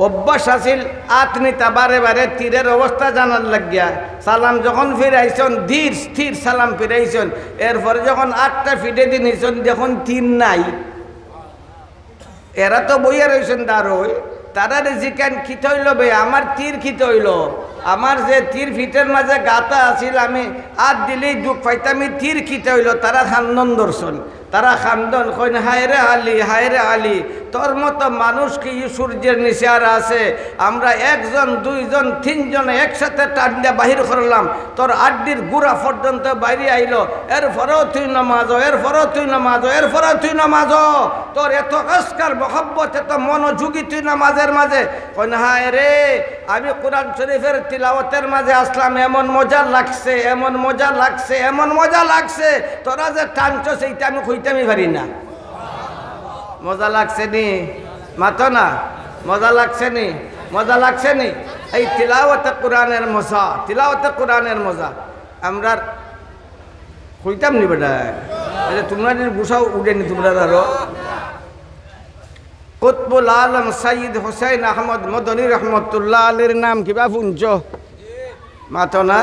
অভ্যাস আছিল আতনিতা বারে বারে তীরের অবস্থা জানার লাগিয়া সালাম যখন ফিরাইছেন ধীর স্থির সালাম ফিরাইছেন এরপরে যখন 8টা ফিটে দিন যখন তীর নাই এরা তো বইয়া রয়েছেন দাঁড়ই, তারা জিকান খিত হইল বে আমার তীর খিত হইল, আমার যে তীর ফিটের মাঝে গাতা আছিল আমি আর দিলেই দুঃখ পাইতাম, তীর খিত হইল। তারা খান্দন দর্শন, তারা খান্দন কইন হায় রে আলী তোর মতো মানুষ কি সূর্যের নিচে আর আছে? আমরা একজন দুইজন তিনজন একসাথে টান দিয়ে বাহির করলাম, তোর আড্ডির গুড়া পর্যন্ত বাইরে আইল, এরপরেও তুই নামাজ, এরপরেও তুই নামাজ, এরপরেও তুই নামাজ, তোর এত আসকার মহব্বত এত মনোযোগী তুই নামাজের মাঝে। কইন হায় রে আমি কোরআন শরীফের তিলাওয়াতের মাঝে আসলাম, এমন মজা লাগছে, এমন মজা লাগছে, এমন মজা লাগছে, তোরা যে টানছো সেইটা আমি কইতামই পারি না। মজা লাগছে নি মাতো না? মজা লাগছে নি? মজা লাগছে নি? এই তিলাওয়াতে কোরআনের মজা, তিলাওয়াতে কোরআনের মজা আমরা কইতাম নি বেটা? তোমরা গুছাও উঠেনি তোমরা আরো। কুতবুল আলম সৈয়দ হুসাইন আহমদ মদনী রহমতুল্লাহ আলীর নাম কিবা শুনছ? মাতো না?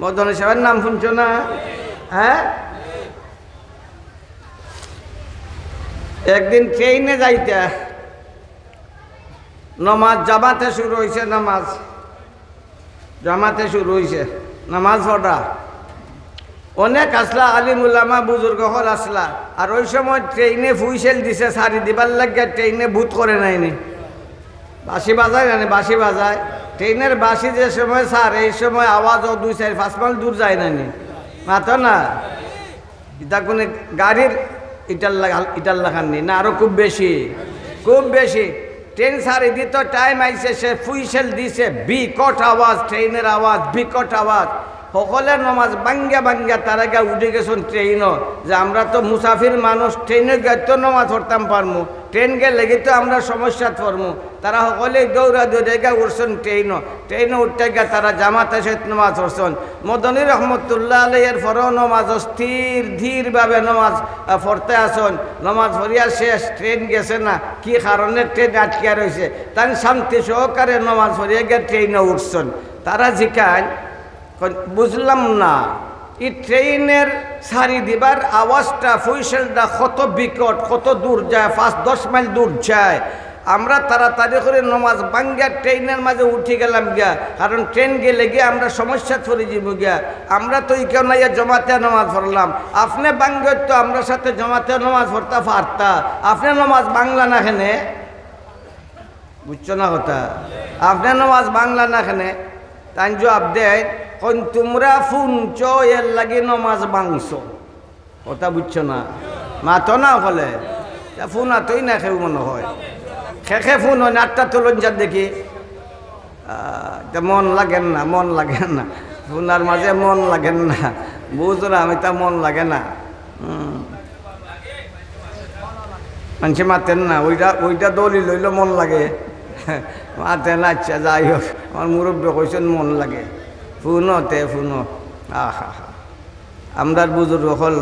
মদনী সাহেবের নাম শুনছ না? হ্যাঁ, একদিন ট্রেনে যাইতে নমাজ জামাতে শুরু হয়েছে, নামাজ জামাতে শুরু হয়েছে, নামাজ পড়া অনেক আসলা, আলিম উলামা বুজুর্গ হল আসলা। আর ওই সময় ট্রেনে ফুইসেল দিছে সারি দিবার লাগে, ট্রেনে ভূত করে নাইনি, বাঁশি বাজায় না, বাঁশি বাজায় ট্রেনের বাঁশি যে সময় সার, এই সময় আওয়াজও 2-4-5 মাইল দূর যায় নানি, মাতো না? এটা কোনো গাড়ির ইটার লাগাননি না, আরো খুব বেশি, খুব বেশি। ট্রেন সারি দিত, টাইম আইছে, সে ফুইসেল দিছে, বিকট আওয়াজ, ট্রেনের আওয়াজ, বিকট আওয়াজ। সকলের নমাজ বাঙ্গা বাঙ্গা তারা গা উঠে গেছেন ট্রেনও, যে আমরা তো মুসাফির মানুষ, ট্রেনে গেতো নমাজ পড়তাম পারমু, ট্রেন গেলে তো আমরা সমস্যাত পড়মু। তারা সকলে দৌড়া দৌড়ে গা উঠছেন ট্রেনে উঠতে গা তারা জামাতে সহিত নমাজ পড়ছেন। মদনী রহমতুল্লাহ আলাইহির ফরও নমাজ স্থির ধীরভাবে নমাজ পড়তে আসন। নমাজ পড়িয়া শেষ, ট্রেন গেছে না, কি কারণে ট্রেন আটকিয়া রয়েছে, তাই শান্তি সহকারে নমাজ পড়িয়া গিয়ে ট্রেনে উঠছেন। তারা জিকান বুঝলাম না, এই ট্রেনের সারি দিবার আওয়াজটা, ফুইসেলটা কত বিকট, কত দূর যায়, 5-10 মাইল দূর যায়। আমরা তাড়াতাড়ি করে নমাজ বাঙ্গা ট্রেনের মাঝে উঠে গেলাম গিয়া, কারণ ট্রেন গেলে গিয়ে আমরা সমস্যা পড়ে যাব গিয়া। আমরা তো কেউ না জমাতে নমাজ পড়লাম, আপনি বাঙ্গে তো আমরা সাথে জমাতে নমাজ পড়তে পারতা, আপনি নমাজ বাংলা না খেনে, বুঝছো না কথা? আপনি নমাজ বাংলা না খেনে, তাই জবাব দেয় কোন তোমরা ফুনছ এর লাগে নমাজ বাংশ, কথা বুঝছো না? মাতো না বলে ফোন আতই না, খেউ মনে হয় খেখে ফোন হয় না, 8টা তুলন যার দেখি মন লাগেন না, মন লাগেন না, ফোনার মাঝে মন লাগেন না, বুঝলাম, আমি তা মন লাগে না। মানুষে মাতেন না, ওইটা দলি লইল মন লাগে, মাতেন। আচ্ছা যাই হোক, আমার মুরব্বী কইছেন মন লাগে, ফুনতে ফুনো। আহা হা, আমরা বুজুর্গ হল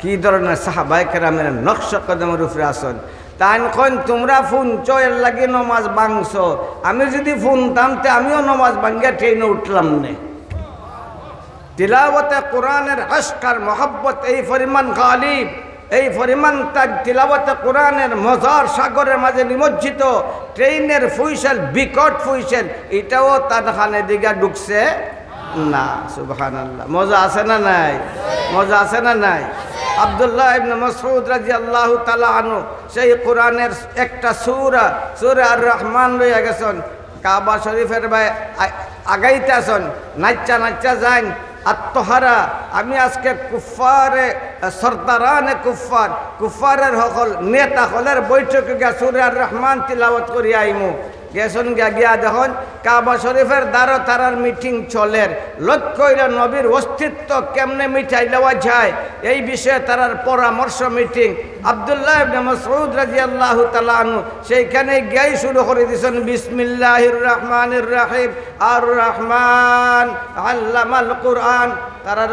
কি ধরনের সাহাবায়ে কেরামের নকশ কদমের উপরে আসন। তাই কইন তোমরা ফুনছ এর লাগে নমাজ বাংশ, আমি যদি ফুনতাম তে আমিও নমাজ বাঙ্গা ট্রেনে উঠলাম নে। তিলাওয়াতে কোরআনের আশক আর মহব্বত এই পরিমাণ গালিব, এই পরিমাণ তার তিলাওয়াতে কোরআনের মজার সাগরের মাঝে নিমজ্জিত। ট্রেনের ফুইসেল, বিকট ফুইসেল, এটাও তার খানে দিকে ঢুকছে না। সুবহানাল্লাহ, মজা আছে না নাই? মজা আছে না নাই? আব্দুল্লাহ ইবনে মাসউদ রাদিয়াল্লাহু তাআলা আনহু সেই কোরআনের একটা সূরা আর রহমান লইয়া গেছেন, কাবা শরীফের আগাইতে আসন, নাচ্চা যান আত্মহারা। আমি আজকে কুফারে সরদারানে কুফারের সকল নেতা হলের বৈঠকে গিয়া সূরা আর রহমান তিলাওয়াত করিয়া আইমু। গেছন গিয়া দেখুন কাবা শরীফের দ্বারা তারার মিটিং চলের, লক্ষ্য হইল নবীর অস্তিত্ব কেমনে মিটাই দেওয়া যায় এই বিষয়ে তারার পরামর্শ মিটিং। আব্দুল্লাহ ইবনে মাসউদ রাদিয়াল্লাহু তাআলা আনহু সেইখানে গিয়াই শুরু করে দিয়েছেন, বিসমিল্লাহির রহমানির রহিম, আর রহমান আল্লামাল কোরআন। তারার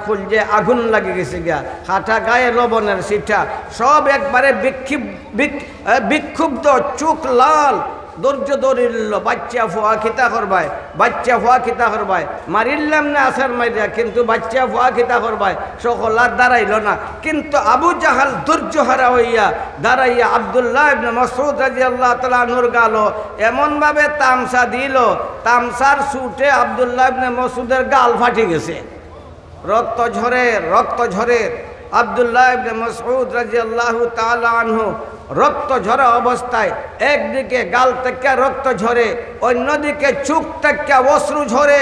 খুলজায় আগুন লাগে গেছে গিয়া, হাঁটা গায়ে লবণের সিটা, সব একবারে বিক্ষুব্ধ, চোখ লাল, ধৈর্য ধরিল বাচ্চা ফুয়া খিতা করবায় বাচ্চা ফুয়া খিতা করবায় মারিলাম না আসার মারিয়া কিন্তু বাচ্চা ফুয়া খিতা করবায় সকল আর দাঁড়াইল না কিন্তু আবু জাহাল ধৈর্য হারা হইয়া দাঁড়াইয়া আব্দুল্লাহ ইবনে মাসউদ রাদিয়াল্লাহু তাআলা আনহুর গাল এমনভাবে তামসা দিল তামসার ছুটে আব্দুল্লাহ ইবনে মাসউদের গাল ফাটি গেছে রক্ত ঝরে আব্দুল্লাহ ইবনে মাসউদ রাদিয়াল্লাহু তাআলা আনহু রক্ত ঝরা অবস্থায় একদিকে গাল থেকে রক্ত ঝরে অন্যদিকে চোখ থেকে অশ্রু ঝরে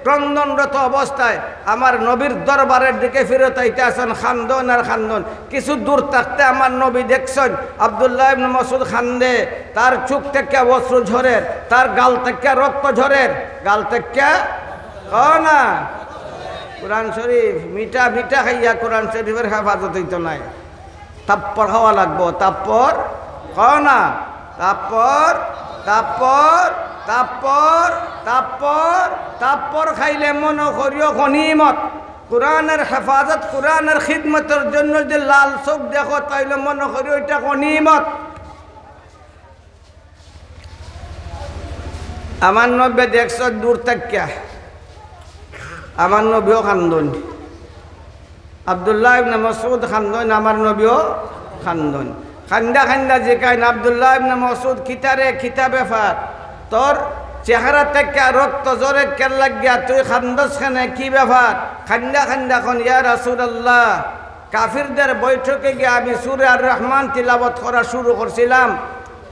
ক্রন্দনরত অবস্থায় আমার নবীর দরবারের দিকে ফিরত আইতে আসেন খান্দন আর খান্দন কিছু দূর থাকতে আমার নবী দেখছেন আব্দুল্লাহ ইবনে মাসউদ খান্দে তার চোখ থেকে অশ্রু ঝরে তার গাল থেকে রক্ত ঝরে গাল থেকে না কোরআন শরীফ মিঠা মিঠা খাইয়া কোরআন শরীফের হেফাজত হইতো নাই তাপ্পর হওয়া লাগবো তাপ্পর না তাপ্পর তাপ্পর তাপ্পর তাপ্পর তাপ্পর খাইলে মনে করিও গনিমত কোরআনের হেফাজত কোরআনের খিদমতের জন্য যদি লাল চোখ দেখো তাইলে মনে করিও এটা গনিমত আমার নব্বে দেখছ দূর থাকিয়া আমার নবীও খান্দন আব্দুল্লাহ ইবনে মাসউদ খান্দন আমার নবীও খান্দন খান্দা খান্দা যে কাইন আব্দুল্লাহ ইবনে মাসউদ কিতারে কিতা ব্যাপার তোর চেহারা থেকে রক্ত জোরে কেন লাগিয়া তুই খান্দস খানে কি ব্যাপার খান্দা খান্দা খন ইয়া রাসূলুল্লাহ কাফিরদের বৈঠকে গিয়ে আমি সূরা আর রহমান তিলাওয়াত করা শুরু করছিলাম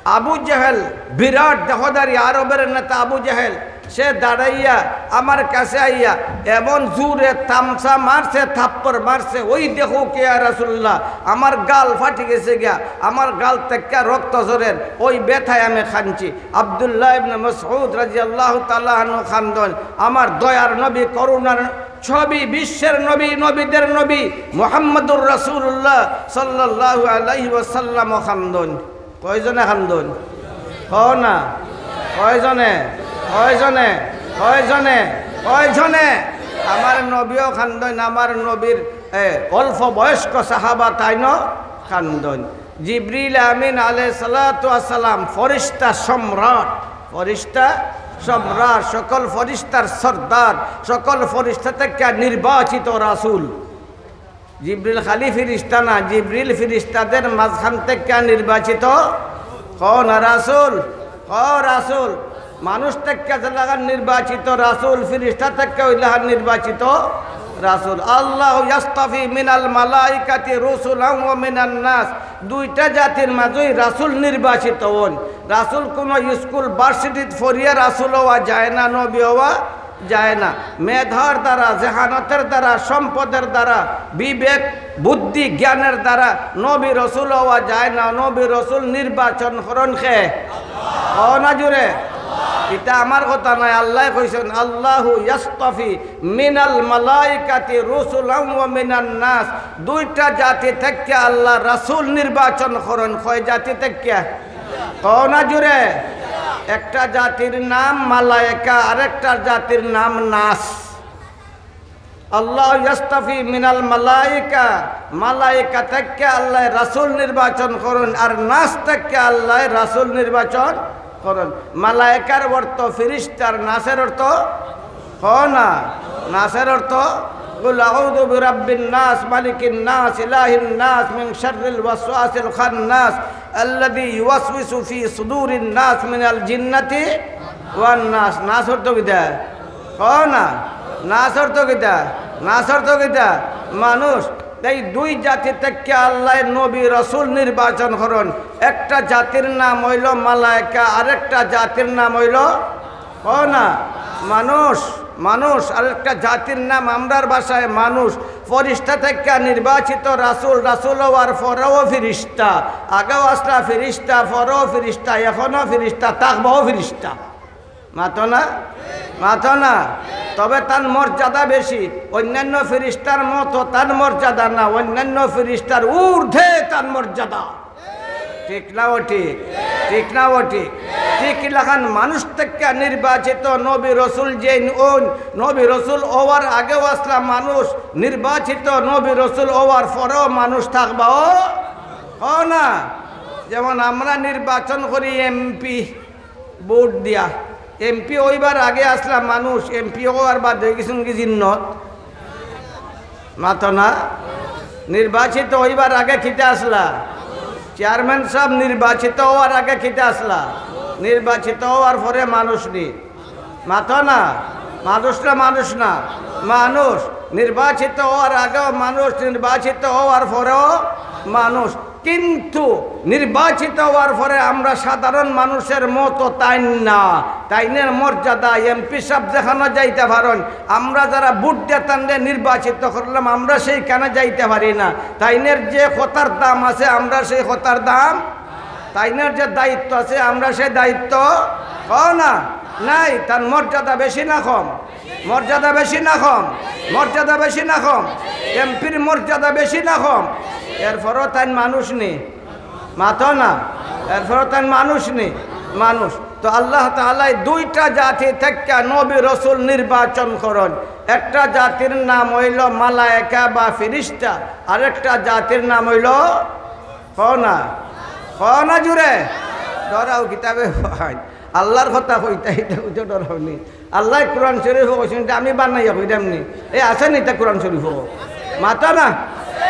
আবু জাহেল বিরাট দেহদারি আরবের নেতা আবু জাহেল সে দাঁড়াইয়া আমার কাছে আইয়া এমন জোরে তামসা মারছে থাপ্পড় মারছে ওই দেখো কে রাসূলুল্লাহ আমার গাল ফাটি গেছে গিয়া আমার গাল থেকে রক্ত ঝরের ওই ব্যথায় আমি খানছি আব্দুল্লাহ ইবনে মাসউদ রাদিয়াল্লাহু তাআলা আনহু খান্দন আমার দয়ার নবী করুণার ছবি বিশ্বের নবী নবীদের নবী মুহাম্মদুর রাসূলুল্লাহ সাল্লাল্লাহু আলাইহি ওয়াসাল্লাম খান্দন কয়জনে খান্দন না কয়জনে কয়জনে কয়জনে কয়জনে আমার নবীও খান্দন আমার নবীর অল্প বয়স্ক সাহাবা তাইন খান্দন জিবরিল আমিন আলাইহিস সালাতু ওয়াস সালাম ফেরেশতা সম্রাট ফেরেশতা সম্রাট সকল ফেরেশতার সরদার সকল ফেরেশতা থেকে নির্বাচিত রাসূল জিবরিল খালি ফেরেশতা না জিবরিল ফেরেশতাদের মাঝখান থেকে নির্বাচিত কোন রাসূল রাসূল মানুষ থেকে লাগান নির্বাচিত রাসূল ফেরেশতা থেকে লাগান নির্বাচিত রাসূল আল্লাহ ইয়াস্তাফি মিনাল মালাইকাতি রাসূলান ওয়া মিনান নাস দুইটা জাতির মাঝেই রাসূল নির্বাচিত হন রাসূল কোন স্কুল ভার্সিটিতে পড়িয়া রাসূল হওয়া যায় না নবী হওয়া যায় না মেধার দ্বারা জাহানতের দ্বারা সম্পদের দ্বারা বিবেক বুদ্ধি জ্ঞানের দ্বারা নবী রাসূল হওয়া যায় না নবী রাসূল নির্বাচন করেন কে আল্লাহ না জুড়ে এটা আমার কথা নয় আল্লাহ কইছেন আল্লাহু ইয়াস্তাফি মিনাল মালাইকাতি রাসূলান ওয়া মিনান নাস দুইটা জাতি থেকে আল্লাহ রাসূল নির্বাচন করেন কয় জাতি থেকে কোনা জুড়ে একটা জাতির নাম মালায়েকা আরেকটা জাতির নাম নাস আল্লাহ ইয়াস্তাফি মিনাল মালায়েকা মালায়েকা থেকে আল্লাহ রাসূল নির্বাচন করেন আর নাস থেকে আল্লাহ রাসূল নির্বাচন করেন মালায়েকার অর্থ ফেরেশতার নাসের অর্থ না নাসের অর্থ কুল আউযু বিরাব্বিন নাস মালিকিন নাস ইলাহিন নাস মিন শাররিল ওয়াসওয়াসিল খান্নাস আল্লাযী ইউওয়াসওয়িসু ফি সুদুরিন নাস মিনাল জিন্নাতি ওয়ান নাস নাস অর্থ কিটা না নাস অর্থ কিটা নাস অর্থ কিটা মানুষ এই দুই জাতি থেকে আল্লাহ নবী রাসূল নির্বাচন করেন একটা জাতির নাম হইল মালায়েকা আরেকটা জাতির নাম হইল না মানুষ মানুষ আরেকটা জাতির নাম আমরার ভাষায় মানুষ ফেরেশতা থেকে নির্বাচিত রাসূল রাসূল হওয়ার পরেও ফেরেশতা আগেও আসলা ফেরেশতা পরেও ফেরেশতা এখনও ফেরেশতা থাকবেও ফেরেশতা মাতো না তবে তার মর্যাদা বেশি অন্যান্য ফেরেশতার মতো তার মর্যাদা না অন্যান্য ফেরেশতার ঊর্ধ্বে তার মর্যাদা ঠিক না ও ঠিক ঠিক না ও ঠিক ঠিক লাগান মানুষ থেকে নির্বাচিত নবী রাসূল যে নবী রাসূল হওয়ার আগেও আসলা মানুষ নির্বাচিত নবী রাসূল হওয়ার পরেও মানুষ থাকবাও না যেমন আমরা নির্বাচন করি এমপি ভোট দিয়া এমপি হইবার আগে আসলাম মানুষ এমপি হওয়ার বাদ হয়ে গেছেন কি জিন্নত মাতো না নির্বাচিত হইবার আগে খিতে আসলা চেয়ারম্যান সাহেব নির্বাচিত হওয়ার আগে খিতে আসলা নির্বাচিত হওয়ার পরে মানুষ নি মাতো না মানুষ না মানুষ না মানুষ নির্বাচিত হওয়ার আগেও মানুষ নির্বাচিত হওয়ার পরেও মানুষ কিন্তু নির্বাচিত হওয়ার পরে আমরা সাধারণ মানুষের মতো তাই না তাইনের মর্যাদা এমপি সাহেব যেখানে যাইতে পারেন আমরা যারা ভোট দিতাম নির্বাচিত করলাম আমরা সেইখানে যাইতে পারি না তাইনের যে কথার দাম আছে আমরা সেই কথার দাম তাইনের যে দায়িত্ব আছে আমরা সেই দায়িত্ব না নাই তার মর্যাদা বেশি না কম মর্যাদা বেশি না কম মর্যাদা বেশি না কম এমপির মর্যাদা বেশি না কম এরপরও তাই মানুষ নেই মাতো না এরপরও তাই মানুষ নেই মানুষ তো আল্লাহ তাআলা দুইটা জাতি থেকে নবী রাসূল নির্বাচন করেন একটা জাতির নাম হইল মালায়েকা বা ফেরেশতা আরেকটা জাতির নাম হইল না জুড়ে ডরাও কিতাবে আল্লাহর কথা কইতা এটা উঠে ডরাওনি আল্লাহ কোরআন শরীফ কইছেন আমি বানাইয়া কইরামনি এই আছে নি তা কোরআন শরীফ মাতা না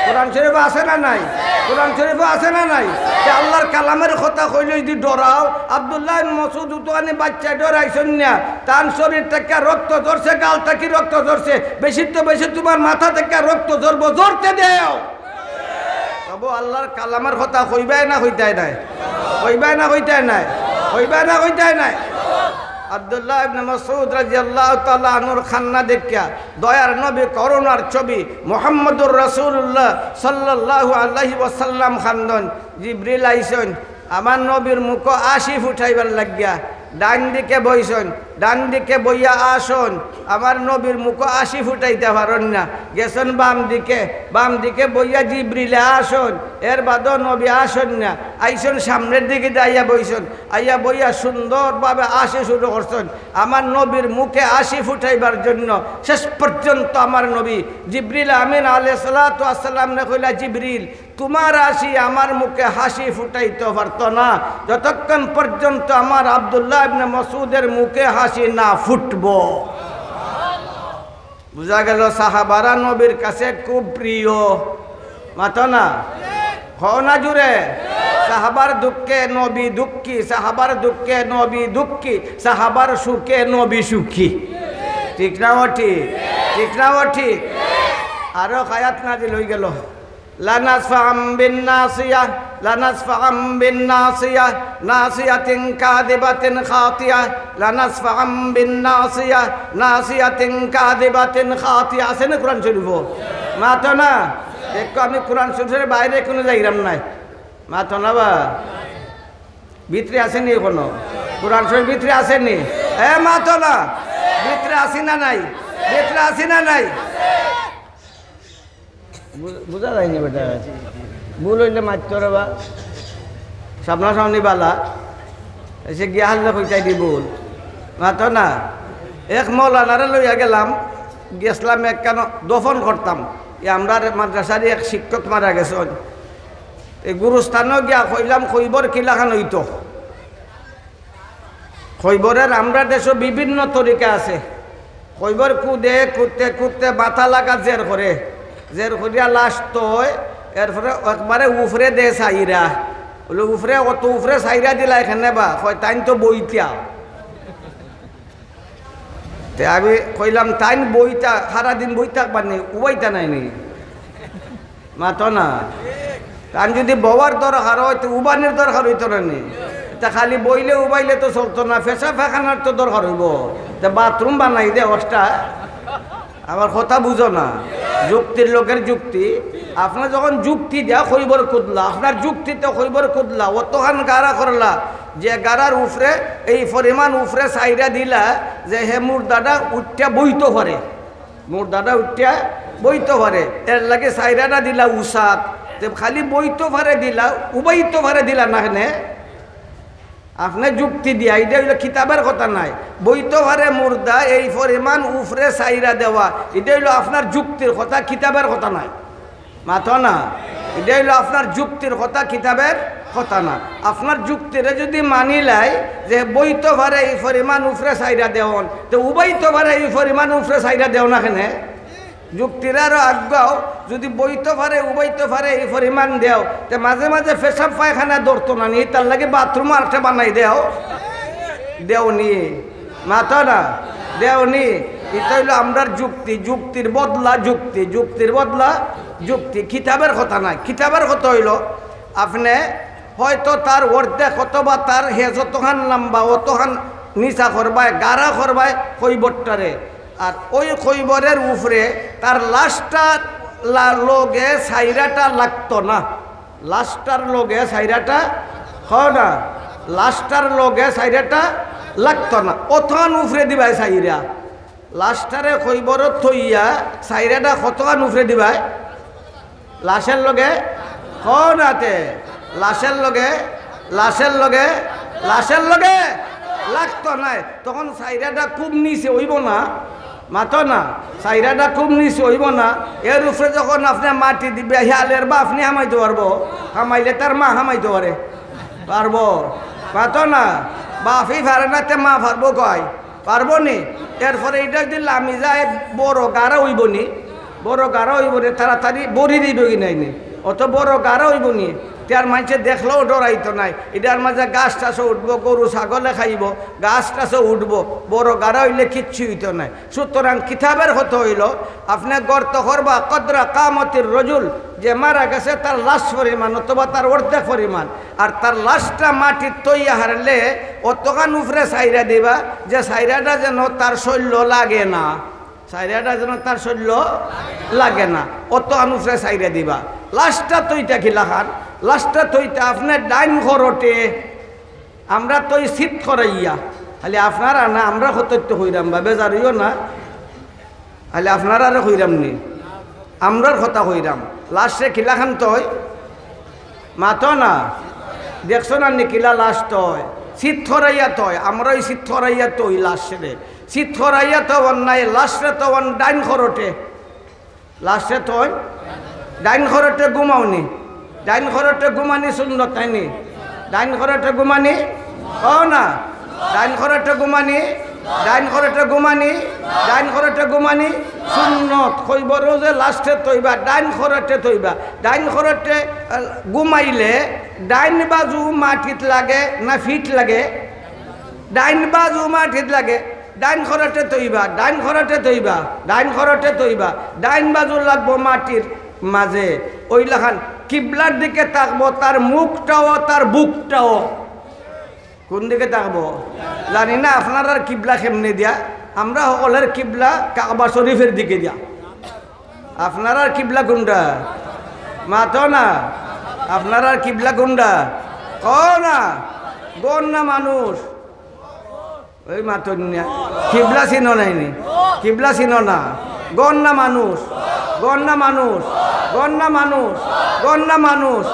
কোরআন শরীফ আছে না নাই কোরআন শরীফ আছে না নাই যে আল্লাহর কালামের কথা কইলে যদি ডরাও আব্দুল্লাহ ইবনে মাসউদ উতোয়ানি বাচ্চা ডরাইছেন না তার শরীর থেকে রক্ত ঝরছে গাল থেকে রক্ত ঝরছে বেশি তো বেশি তোমার মাথা থেকে রক্ত ঝরবো ঝরতে দেও তবে আল্লাহর কালামের কথা কইবাই না কইতাই নাই কইবাই না কইতাই নাই কইবাই না কইতাই নাই আব্দুল্লাহ ইবনে মাসউদ রাদিয়াল্লাহু তাআলা আনহুর খান্না দেখিয়া দয়ার নবী করুণার ছবি মুহাম্মদুর রাসূলুল্লাহ সাল্লাল্লাহু আলাইহি ওয়াসাল্লাম খান্দন জিবরিল আইছেন আমার নবীর মুখ আশিফ উঠাইবার লাগিয়া ডান দিকে বইছেন ডান দিকে বইয়া আসন আমার নবীর মুখ আশিফ উঠাইতে পারেন না গেছেন বাম দিকে বইয়া জিবরিলে আসন এর বাদও নবী আসন না আইসন সামনের দিকে আইয়া বইছেন আইয়া বইয়া সুন্দরভাবে আসে শুরু করছেন আমার নবীর মুখে আশিফ উঠাইবার জন্য শেষ পর্যন্ত আমার নবী জিবরিল আমিন আলাইহিস সালাতু ওয়াস সালাম নে কইলা জিবরিল তোমার হাসি আমার মুখে হাসি ফুটাইতে পারত না যতক্ষণ পর্যন্ত আমার আব্দুল্লাহ ইবনে মাসউদের মুখে হাসি না ফুটবো বুঝা গেল সাহাবারা নবীর কাছে খুব প্রিয় মাতো না না জুড়ে সাহাবার দুঃখে নবী দুঃখী সাহাবার দুঃখে নবী দুঃখী সাহাবার সুখে নবী সুখী ঠিক না ও ঠিক ঠিক না ও ঠিক আরো আয়াত নাজিল হয়ে গেল লানাসফাম বিন্নাসিয়া লানাসফাম বিন্নাসিয়া নাসিয়াতিন কাযিবাতিন খাতিয়া লানাসফাম বিন্নাসিয়া নাসিয়াতিন কাযিবাতিন খাতিয়া আছে না কোরআন শরীফ মাতো না দেখো আমি কোরআন শরীফের বাইরে কোনো যাইরাম নাই মাতো না বা ভিতরে আসেনি কোনো কোরআন শরীফ ভিতরে আসেনি মাতো না ভিতরে আসি না নাই ভিতরে আসি না নাই বুঝা যায়নি বেটা ভুল হইলে মারতে রে বা সামনাসামনি বালা এসে গিয়া হাল্লা কইতাই দি ভুল মাতো না এক মৌলানারে লইয়া গেলাম গেছিলাম এক কেন দফন করতাম আমরা মাদ্রাসার এক শিক্ষক মারা গেছেন এই গুরুস্থানও গিয়া কইলাম খৈবর কিলাখান হইতো খৈবরের আমরা দেশে বিভিন্ন তরিকা আছে খৈবর কুদে কুদতে কুদতে মাথা লাগা জের করে জের করিয়া লাস্ট হয় এরপরে একবারে উফরে দে সাইরা বলে উফরে অত উফরে সাইরা দিলা এখানে বা তাইন তো বইতা তে আমি কইলাম তাইন বইতা সারাদিন বই থাকবার নেই উবাইতা নাই নি মাতো না তান যদি বওয়ার দরকার হয় তো উবানের দরকার হইতো না নি তা খালি বইলে উবাইলে তো চলতো না ফেসা ফেখানার তো দরকার হইব তা বাথরুম বানাই দে অষ্টা আমার কথা বুঝো না যুক্তির লোকের যুক্তি আপনার যখন যুক্তি দেয়া খৈবর কুদলা আপনার যুক্তিতে খৈবর কুদলা অতখান গাড়া করলা যে গাড়ার উফরে এই পরিমাণ উফরে সাইরা দিলা যে হে মুর্দাটা উঠিয়া বইতো পারে মুর্দাটা উঠিয়া বইতো পারে এর লাগে সাইরাটা দিলা উসাত খালি বইতো পারে দিলা উবাইতো পারে দিলা না এখানে আপনার যুক্তি দিয়া এটা হইলো কিতাবের কথা নাই বইতো পারে মুর্দা এই পরিমাণ উফরে সাইরা দেওয়া এটা হইলো আপনার যুক্তির কথা কিতাবের কথা নাই মাথো না এটা হইল আপনার যুক্তির কথা, কিতাবের কথা না। আপনার যুক্তিরে যদি মানি লাই যে বইতো ভারে এই পরিমাণ উফরে সাইরা দেওন, তো উবাইতো ভারে এই পরিমাণ উফরে সাইরা দেও না কেন? যুক্তির আরও আজ্ঞাও যদি বইতো পারে উবাইতো পারে এই পরিমাণ দেও, তো মাঝে মাঝে পেশাব পায়খানা ধরতো না নি, তার লাগে বাথরুম আরেকটা বানাই দেওনি মাথা না দেওনি। এটা হইল আমরার যুক্তি, যুক্তির বদলা যুক্তি, যুক্তির বদলা যুক্তি, কিতাবের কথা নাই। কিতাবের কথা হইল আপনি হয়তো তার অর্ধেক অথবা তার হে যতখান লম্বা অতখান নিচা করবায় গাড়া করবায় খৈবরটারে, আর ওই খৈবরের উপরে তার লাশটা লোগে সাইরাটা লাগতো না, লাশটার লোগে সাইরাটা হয় না, লাশটার লোগে সাইরাটা লাগতো না, অতখান উফরে দিবাই সাইরা। লাশটারে খৈবরত থইয়া সাইরাটা কতখান উফরে দিবাই লাশের লগে নাতে, লাশের লগে লাশের লগে লাশের লগে লাগতো নাই, তখন সাইরাটা খুব নিচে হইব না, মাতো না, সাইরাটা খুব নিচে হইব না। এর উপরে যখন আপনি মাটি দিবে হিয়ালের বা আপনি হামাইতে পারবো, হামাইলে তার মা হামাইতে পারবো মাতো না, বাপি পারে না তে মা পারবো কয় পারবো নি। এরপরে এটা যদি লামি যায় বড় গাড়া হইব নি, বড় গাড়া হইব নি, তাড়াতাড়ি বড়ি দিব কি নাই নি, অত বড় গাড়া হইব নি, তার মাঝে দেখলেও ডরাইতো নাই। এটার মাঝে গাছ টাছও উঠবো, গরু ছাগলে খাইব, গাছ টাছও উঠবো, বড় গাড়া হইলে কিচ্ছু হইতো নাই। সুতরাং কিতাবের হতো হইল আপনি গর্ত করবা কদরা কামতির রজুল, যে মারা গেছে তার লাশ পরিমাণ অথবা তার অর্ধেক পরিমাণ, আর তার লাশটা মাটির তৈয়া হারলে অতখান উপরে সাইরা দিবা যে সাইরাটা যেন তার শৈল্য লাগে না, সাইরাটা যেন তার শৈল্য লাগে না, অত অনুফরে সাইরা দিবা। লাশটা তৈটা খিলা খান, লাশটা তৈটা আপনার ডাইন ঘরটে আমরা তৈ শীত করাইয়া, খালি আপনারা না আমরা সতর্ক হইরাম বা বেজার হইও না, খালি আপনারা আর হইরাম নি, আমরার কথা হইরাম। লাশে খিলা খান তয় মাতো না, দেখছো না নি কিলা লাশ তয় শীত থরাইয়া তয়, আমরা ওই শীত থরাইয়া তৈ লাশে শীত থরাইয়া তো অন্যায়, লাশে তো ডাইন ঘরটে, লাশে তয় ডাইন ঘরটে ঘুমাওনি, ডাইন ঘরটে ঘুমানি শূন্য তাইনি, ডাইন ঘরটে ঘুমানি না, ডাইন ঘরটে ঘুমানি, ডাইন ঘরটে ঘুমানি, ডাইন ঘরটে ঘুমানি সুন্নত কইবরও যে লাস্টে তৈবা ডাইন ঘরটে তৈবা। ডাইন ঘরটে ঘুমাইলে ডাইন বাজু মাটিত লাগে না ফিট লাগে, ডাইন বাজু মাটিত লাগে, ডাইন ঘরটে তৈবা, ডাইন ঘরটে তৈবা, ডাইন ঘরটে তৈবা, ডাইন বাজু লাগবো মাটির মাঝে। ওই লাখান কিবলার দিকে তাকবো, তার মুখটাও তার বুকটাও কোন দিকে তাকবো জানি না। আপনারা কিবলা কেমনে দিয়া? আমরা সকলের কিবলা কাবা শরীফের দিকে দিয়া। আপনারা কিবলা কোনটা মাতো না, আপনারা কিবলা কোনটা না, গন না মানুষ ওই মাতো কিবলা চিনো নাইনি, কিবলা চিনো না, গন না মানুষ, গন না মানুষ, গন না মানুষ, গন না মানুষ।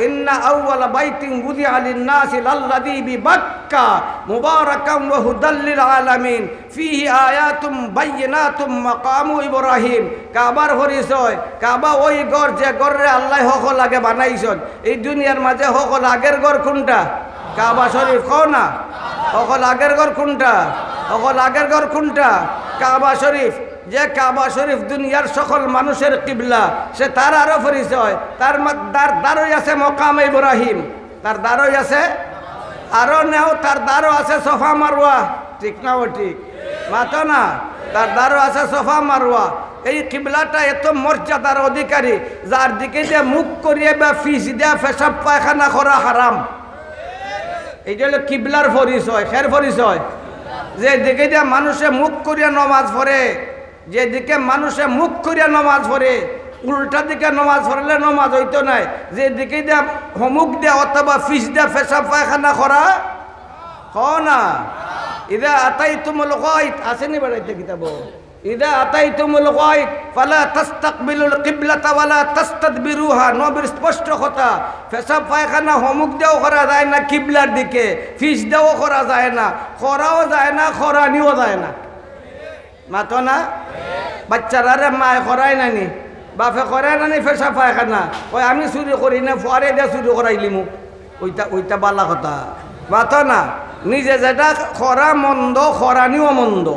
ইন্না আউওয়ালা বাইতিন বুদিআ লিন-নাসি লাল্লাযী বিবাক্কা মুবারাকাম ওয়া হুদাল লিল আলামিন ফীহি আয়াতুম বাইয়িনাতুম মাকামু ইব্রাহিম। কাবার পরিচয়, কাবা ওই ঘর যে ঘরে আল্লাহ সকল আগে বানাইছেন। এই দুনিয়ার মাঝে সকল আগের ঘর কোনটা? কাবা শরীফ। কও না সকল আগের ঘর কোনটা? সকল আগের ঘর কোনটা? কাবা শরীফ। যে কাবা শরীফ দুনিয়ার সকল মানুষের কিবলা, সে তার আরো পরিচয়, তার দ্বারই আছে মকাম ইব্রাহিম, তার দ্বারই আছে আরো নেও, তার দ্বারও আছে সফা মারওয়া, ঠিক না? ও ঠিক মাতো না, তার দ্বারও আছে সফা মারওয়া। এই কিবলাটা এত মর্যাদার অধিকারী, যার দিকে যে মুখ করিয়ে বা ফিস দেয়া পেশাব পায়খানা করা হারাম। এইটা হলো কিবলার পরিচয়, খের পরিচয়। যে দিকে যে মানুষে মুখ করিয়া নমাজ পড়ে, যেদিকে মানুষে মুখ করিয়া নমাজ পড়ে, উল্টা দিকে নমাজ পড়লে নমাজ হইতো নাই। যে দিকে দিয়া হমুক দেয়া অথবা ফিস দেয়া পেশাব পায়খানা করা না। ইদা আতাইতুমুল গায়ত আসেনি বেড়াইতে কিতাব, ইদা আতাইতুমুল গায়ত ফালা তাস্তাকবিলুল কিবলাতা ওয়ালা তাস্তাদবিরুহা। নবীর স্পষ্ট কথা, পেশাব পায়খানা হমুক দেও করা যায় না কিবলার দিকে, ফিস দেও করা যায় না, করাও যায় না, খরানিও যায় না। মাতো না বাচ্চারা মায় করায় নানি, বাপে করে না নি পেশাব পায়খানা ওই আমি চুরি করি না ফুয়ারে দিয়ে চুরি করাইলি মোক ওইটা বালা কথা মাথা না নিজে যেটা খরা মন্দ খরানিও মন্দ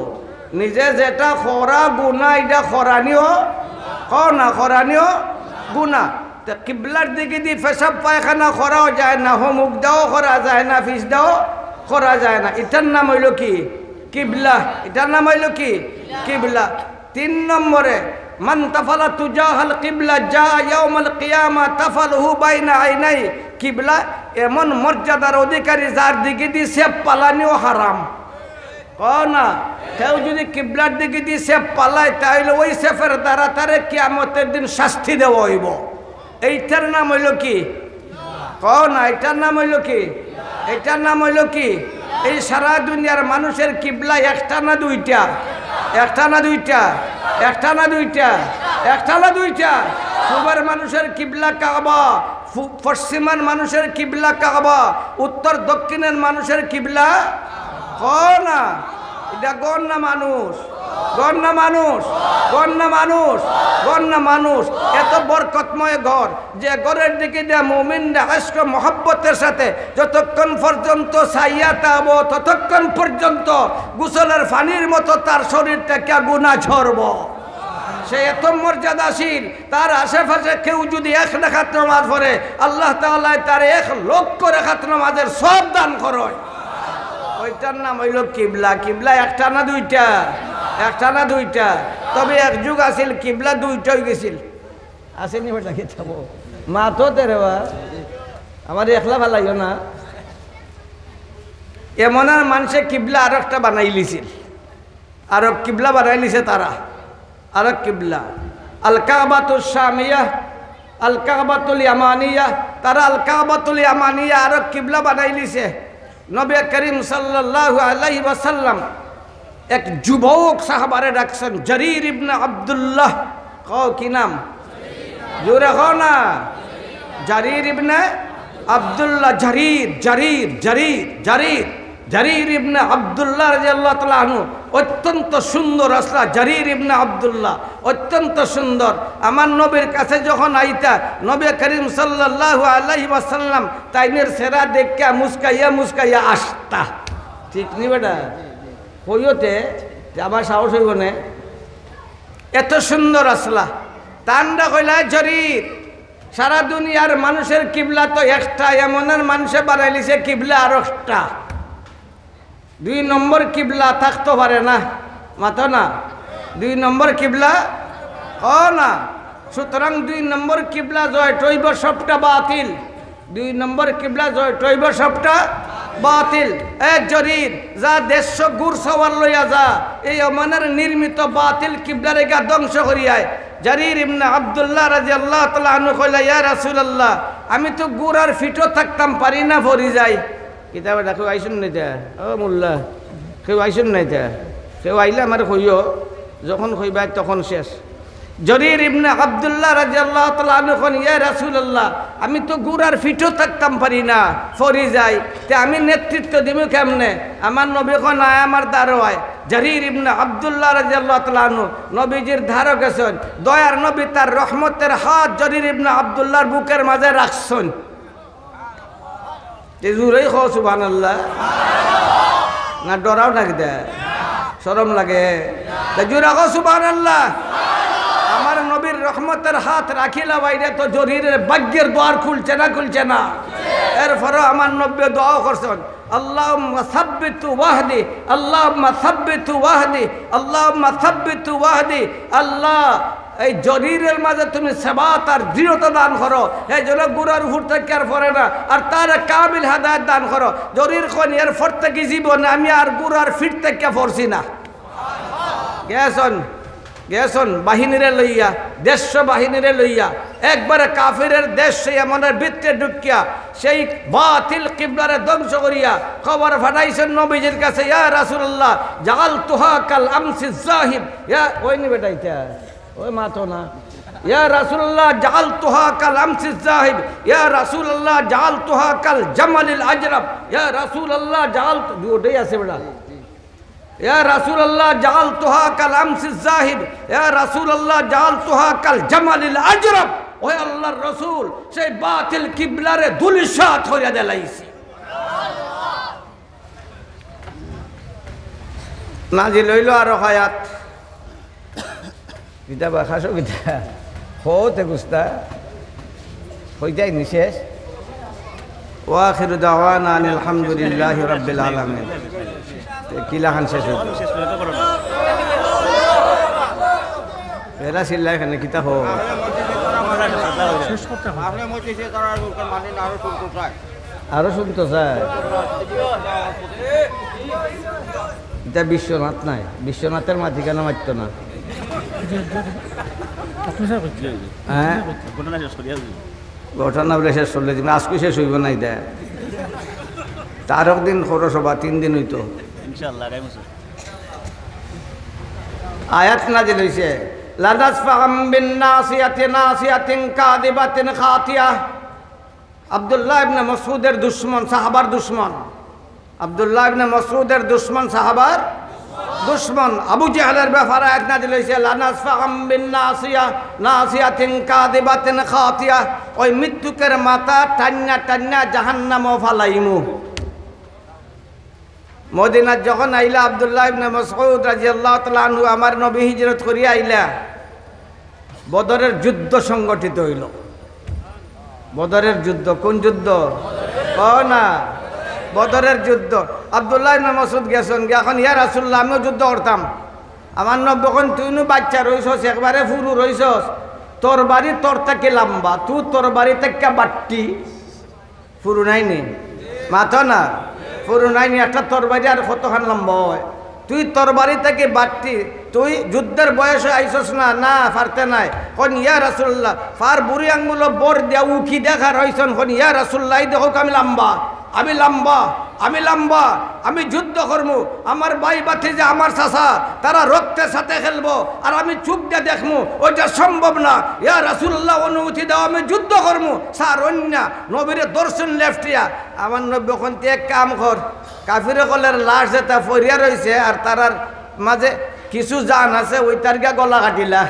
নিজে যেটা খরা গুণা এটা খরানিও না খরানিও গুণা তা কিবলার দিকে দিয়ে পেশাব পায়খানা করাও যায় না মুখ দাও করা যায় না ফিস দাও করা যায় না এটার নাম হইল কি কিবলা এটার নাম হইল কি কিবলা 3 নম্বরে মান তাফালা তুজাহাল কিবলা যা ইয়াউমাল কিয়ামা তাফালহু বাইনা আইনাই কিবলা এমন মর্যাদার অধিকারী যার দিকে দিয়ে সেফ পালানিও হারাম না কেউ যদি কিবলার দিকে দিয়ে সেফ পালায় তাহলে ওই সেফের দ্বারা তারে কিয়ামতের দিন শাস্তি দেওয়া হইব এইটার নাম হইল কি না এটার নাম হইল কি এটার নাম হইল কি এই সারা দুনিয়ার মানুষের কিবলা একটা না দুইটা একটা না দুইটা একটা না দুইটা একটা না দুইটা পূবের মানুষের কিবলা কাবা পশ্চিমের মানুষের কিবলা কাবা উত্তর দক্ষিণের মানুষের কিবলা না এটা গণ্য মানুষ গণ্য মানুষ গণ্য মানুষ গণ্য মানুষ এত বরকতময় ঘর যে ঘরের দিকে দেয়া মুমিনরা আশক মহব্বতের সাথে যতক্ষণ পর্যন্ত ছাইয়া থাকব ততক্ষণ পর্যন্ত গোসলের পানির মতো তার শরীর থেকে গুনাহ ঝরব সে এত মর্যাদাশীল তার আশেপাশে কেউ যদি 1 রাকাত নামাজ পড়ে আল্লাহ তাআলা তার 1 লক্ষ রাকাত নামাজের সব দান করেন ওইটার নাম হইল কিবলা কিবলা একটা না দুইটা একটা না দুইটা তবে এক যুগ আছিল কিবলা দুইটা হয়ে গেছিল আসেনি বেটা কি থাকবো মা তো তেরে আমার একলা ভালাইও না এমন আর মানুষে কিবলা আর একটা বানাই লিছিল আর কিবলা বানাই লিছে তারা আর কিবলা আল কাবাতুশ শামিয়া আল কাবাতুল ইয়ামানিয়া তারা আল কাবাতুল ইয়ামানিয়া আর কিবলা বানাই লিছে নবী করিম সাল্লাল্লাহু আলাইহি ওয়াসাল্লাম এক যুবক সাহাবারে ডাকছেন জারির ইবনে আব্দুল্লাহ কি নাম জোরে কও না জারির ইবনে আব্দুল্লাহ জারির জারির জারির জারির জারির ইবনে আব্দুল্লাহ রাদিয়াল্লাহু তাআলা আনহু অত্যন্ত সুন্দর আসলা জারির ইবনে আব্দুল্লাহ অত্যন্ত সুন্দর আমার নবীর কাছে যখন আইতা নবী করিম সাল্লাল্লাহু আলাইহি ওয়াসাল্লাম তাইনের চেহারা দেখা মুস্কাইয়া মুস্কাইয়া আসতা ঠিক নি বেটা কইতে আমার সাহস হইব না এত সুন্দর আসলা তান্ডা কইলা জারির সারা দুনিয়ার মানুষের কিবলা তো একটা এমনের মানুষে বানাইলিছে কিবলা আর একটা 2 নম্বর কিবলা থাকতে পারে না মাথা না 2 নম্বর কিবলা না সুতরাং 2 নম্বর কিবলা জয় টইব সবটা বাতিল 2 নম্বর কিবলা জয় টইব সবটা বাতিল জরির যা 150 গুর সওয়ার লইয়া যা এই ওমানের নির্মিত বাতিল কিবলারে গা ধ্বংস করিয়ায় জারির ইবনে আব্দুল্লাহ রাদিয়াল্লাহু তাআলা আনহু কইলা ইয়া রাসূলুল্লাহ আমি তো গুর আর ফিটো থাকতাম পারি না ভরি যাই কিতাবে দেখো আইসুন নাই তা ও মোল্লা কেউ আইসুন নাই তা কেউ আইলে আমার কইও যখন কইবা তখন শেষ জারির ইবনে আব্দুল্লাহ রাদিয়াল্লাহু তাআলা আনহু কোন ইয়া রাসূলুল্লাহ আমি তো গুরার ফিটো থাকতাম পারি না ফরি যাই তে আমি নেতৃত্ব দিব কেমনে আমার নবী কোন আয় আমার দ্বারা হয় জারির ইবনে আব্দুল্লাহ রাদিয়াল্লাহু তাআলা আনহু নবীজির ধারক আছেন দয়ার নবী তার রহমতের হাত জারির ইবনে আব্দুল্লাহর বুকের মাঝে রাখছেন জুরেই খো সুবহানাল্লাহ না ডরাও নাকি দে শরম লাগে জুরা খো সুবহানাল্লাহ আমার নবীর রহমতের হাত রাখিলা বাইরে তো জরিরের ভাগ্যের দ্বার খুলছে না এরপরে আমার নবী দোয়া করছেন আল্লাহুম্মা সাব্বিতু ওয়াহদি আল্লাহুম্মা সাব্বিতু ওয়াহদি আল্লাহুম্মা সাব্বিতু ওয়াহদি আল্লাহ এই জরিরের মাঝে তুমি সেবাত আর দৃঢ়তা দান করো এই জন্য গুরার উপর থেকে আর পড়ে না আর তার কামিল হেদায়েত দান করো জরির কোন এর পর থেকে জীবনে আমি আর গুরার ফিট থেকে পড়ছি না গেছন বাহিনীরে লইয়া দেশ বাহিনীরে লইয়া একবারে কাফিরের দেশ সেই এমনের ভিতরে ঢুকিয়া সেই বাতিল কিবলারে ধ্বংস করিয়া খবর ফাটাইছেন নবীজির কাছে ইয়া রাসূলুল্লাহ জাআলতুহা কাল আমসি যাহিব ইয়া ওই নি বেটাইতা ওই মাতো না ইয়া রাসূলুল্লাহ জাআলতুহা কাল আমসি যাহিব ইয়া রাসূলুল্লাহ জাআলতুহা কাল জামালিল আজরাব ইয়া রাসূলুল্লাহ জাআলতু দুটোই আছে বেটা ইয়া রাসূলুল্লাহ জাআলতুহা কাল আমসিজ যাহিব, ইয়া রাসূলুল্লাহ জাআলতুহা কাল জামালিল আজরাব। ওহে আল্লাহর রাসূল, সেই বাতিল কিবলারে ধুলিসাৎ হইয়া দেলাইছি। নাজিল হইল আরো আয়াত, কিতা বাখাসো কিতা হতে গুস্তা হইতাই নিশেষ। ওয়া আখিরু দাওয়ানা আনিল হামদুলিল্লাহি রাব্বিল আলামিন। কিলা খান শেষ হইল এরা সিল্লাই খানে কিতা হো আরো শুনতো চাই। এটা বিশ্বনাথ নাই, বিশ্বনাথের মাঝিখানে মারত না। হ্যাঁ ঘটনা বলে শেষ করলে দিন, আজকে শেষ হইব না। এটা তার একদিন খরসভা 3 দিন হইতো। আয়াত নাজিল হইছে, লানাসফাম বিন নাসিয়াতিন নাসিয়াতিন কাযিবাতিন খাতিয়া। আব্দুল্লাহ ইবনে মাসউদের দুশমন, সাহাবার দুশমন। আব্দুল্লাহ ইবনে মাসউদের দুশমন, সাহাবার দুশমন আবু জাহলের ব্যাপারে আয়াত নাজিল হইছে, লানাসফাম বিন নাসিয়া নাসিয়াতিন কাযিবাতিন খাতিয়া। ওই মৃত্যুকের মাথা টান্না টান্না জাহান্নামে ফালাইমু। মদিনাত যখন আইলা আব্দুল্লাহ ইবনে মাসউদ রাদিয়াল্লাহু তাআলা আনহু, আমার নবী হিজরত করিয়া আইলা, বদরের যুদ্ধ সংগঠিত হইল। বদরের যুদ্ধ, কোন যুদ্ধ না? বদরের যুদ্ধ। আব্দুল্লাহ ইবনে মাসউদ গেছেন, এখন ইয়া রাসূলুল্লাহ আমিও যুদ্ধ করতাম। আমার নবী কন, তুই নু বাচ্চা রইছস, একবারে ফুরু রইছস, তোর বাড়ি তোর থেকে লম্বা, তুই তোর বাড়ি থেকে বাট্টি ফুরু নাইনি মাথা না, ফুরু নাইনি একটা তোর বাড়ি আর কতখান লম্বা হয়। তুই তোর বাড়ি থেকে বাট্টি, তুই যুদ্ধের বয়সে আইসস না? না পারতে নাই। কোন ইয়া রাসূলুল্লাহ ফার বুড়ি আঙ্গুলো বর দিয়া উকি দেখা রইছন। কোন ইয়া রাসূলুল্লাহ দেখো আমি লম্বা, আমি লম্বা, আমি লম্বা, আমি যুদ্ধ করবো। আমার ভাই ভাতিজা, আমার চাচা, তারা রক্তের সাথে খেলবো আর আমি চুপ দিয়ে দেখবো, ওইটা সম্ভব না। ইয়া রাসূলুল্লাহ অনুমতি দাও, আমি যুদ্ধ করবো। স্যার অন্য নবীরে দর্শন লেফটিয়া। আমার নবী ওখান থেকে এক কাম কর, কাফিরে কলের লাশ যেটা ফরিয়া রয়েছে আর তারার মাঝে কিছু জান আছে, ওই তার গা গলা কাটিলা,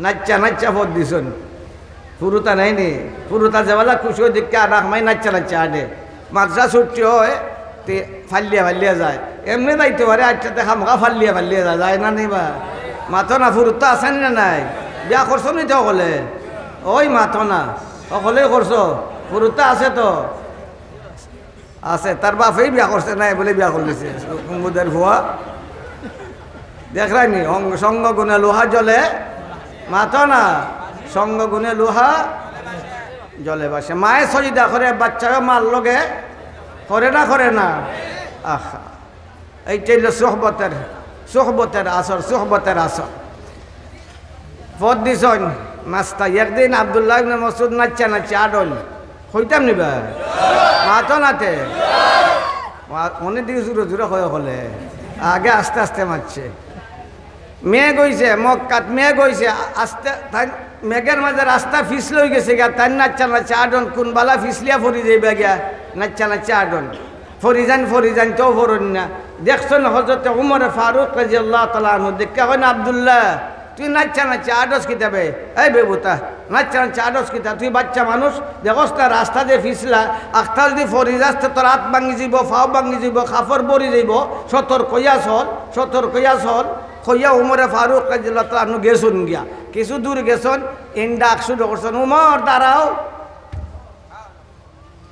নাচ্চা নাচ্চা ভোট দিছন। পুরুতা নাইনি, পুরুতা যেবেলা খুশি হয়ে দেখতে আর রাখমাই নাচ্চা নাচ্চা আডে। মাদ্রাসা ছুটি হয় তে ফাল্লিয়া ফাল্লিয়া যায়, এমনি যাইতে পারে আচ্ছাতে খামখা ফাল্লিয়া ফাল্লিয়া যায়, যায় না নেই বা মাথো না? পুরুতা আছেন না নাই? বিয়া করছো নি তো সকলে? ওই মাথো না, সকলেই করছো? পুরুতা আছে তো আছে, তার বাপেই বিয়া করছে নাই বলে বিয়া করলিছে কুমুদের ভুয়া। দেখরাইনি সঙ্গ গুণে লোহা জলে, মাথো না? সঙ্গ গুণে লোহা জলে বাসে। মায়ে সজিদা করে, বাচ্চাও মার লগে করে না, করে না? আহা, এইটাই হলো সোহবতের, সোহবতের আসর, সোহবতের আসর। পদ দিছন নাস্তা। একদিন আব্দুল্লাহ ইবনে মাসউদ নাচ্চা নাচ্চা আডল হইতাম নিবা মাথো নাতে অনেক দিকে জুড়ে জুড়ে হয়ে হলে আগে আস্তে আস্তে মারছে। মেঘ হইছে, মক্কাত মেঘ হইছে, আস্তে মেঘের মাঝে রাস্তা ফিসল হয়ে গেছে গা, তাই নাচ্চা নাচ্চা আডন কোন বালা ফিসলিয়া ফরি যাইবা গিয়া, নাচ্চা নাচ্চা আডন ফরিজান তো ফরন না। দেখছেন হযরতে উমর ফারুক রাদিয়াল্লাহু তাআলা আনহু দেখা হয় না, আব্দুল্লাহ তুই নাচ্চা নাচ্চা আডস কিতাবে, এই বেবুতা নাচ্চা নাচ্চা আডস কিতা, তুই বাচ্চা মানুষ দেখস না রাস্তা যে ফিসলা, আখতা যদি ফরি যাচ্ছে তোর হাত ভাঙি যাব, ফাও ভাঙি যাব, খাফর বরি যাব, সতর কইয়া চল কইয়া উমরে ফারুক রাদিয়াল্লাহু তাআলা আনহু গেছুন গিয়া, কিছু দূর গেছন, ইন্ডাক শুরু করছেন, উমর দাঁড়াও,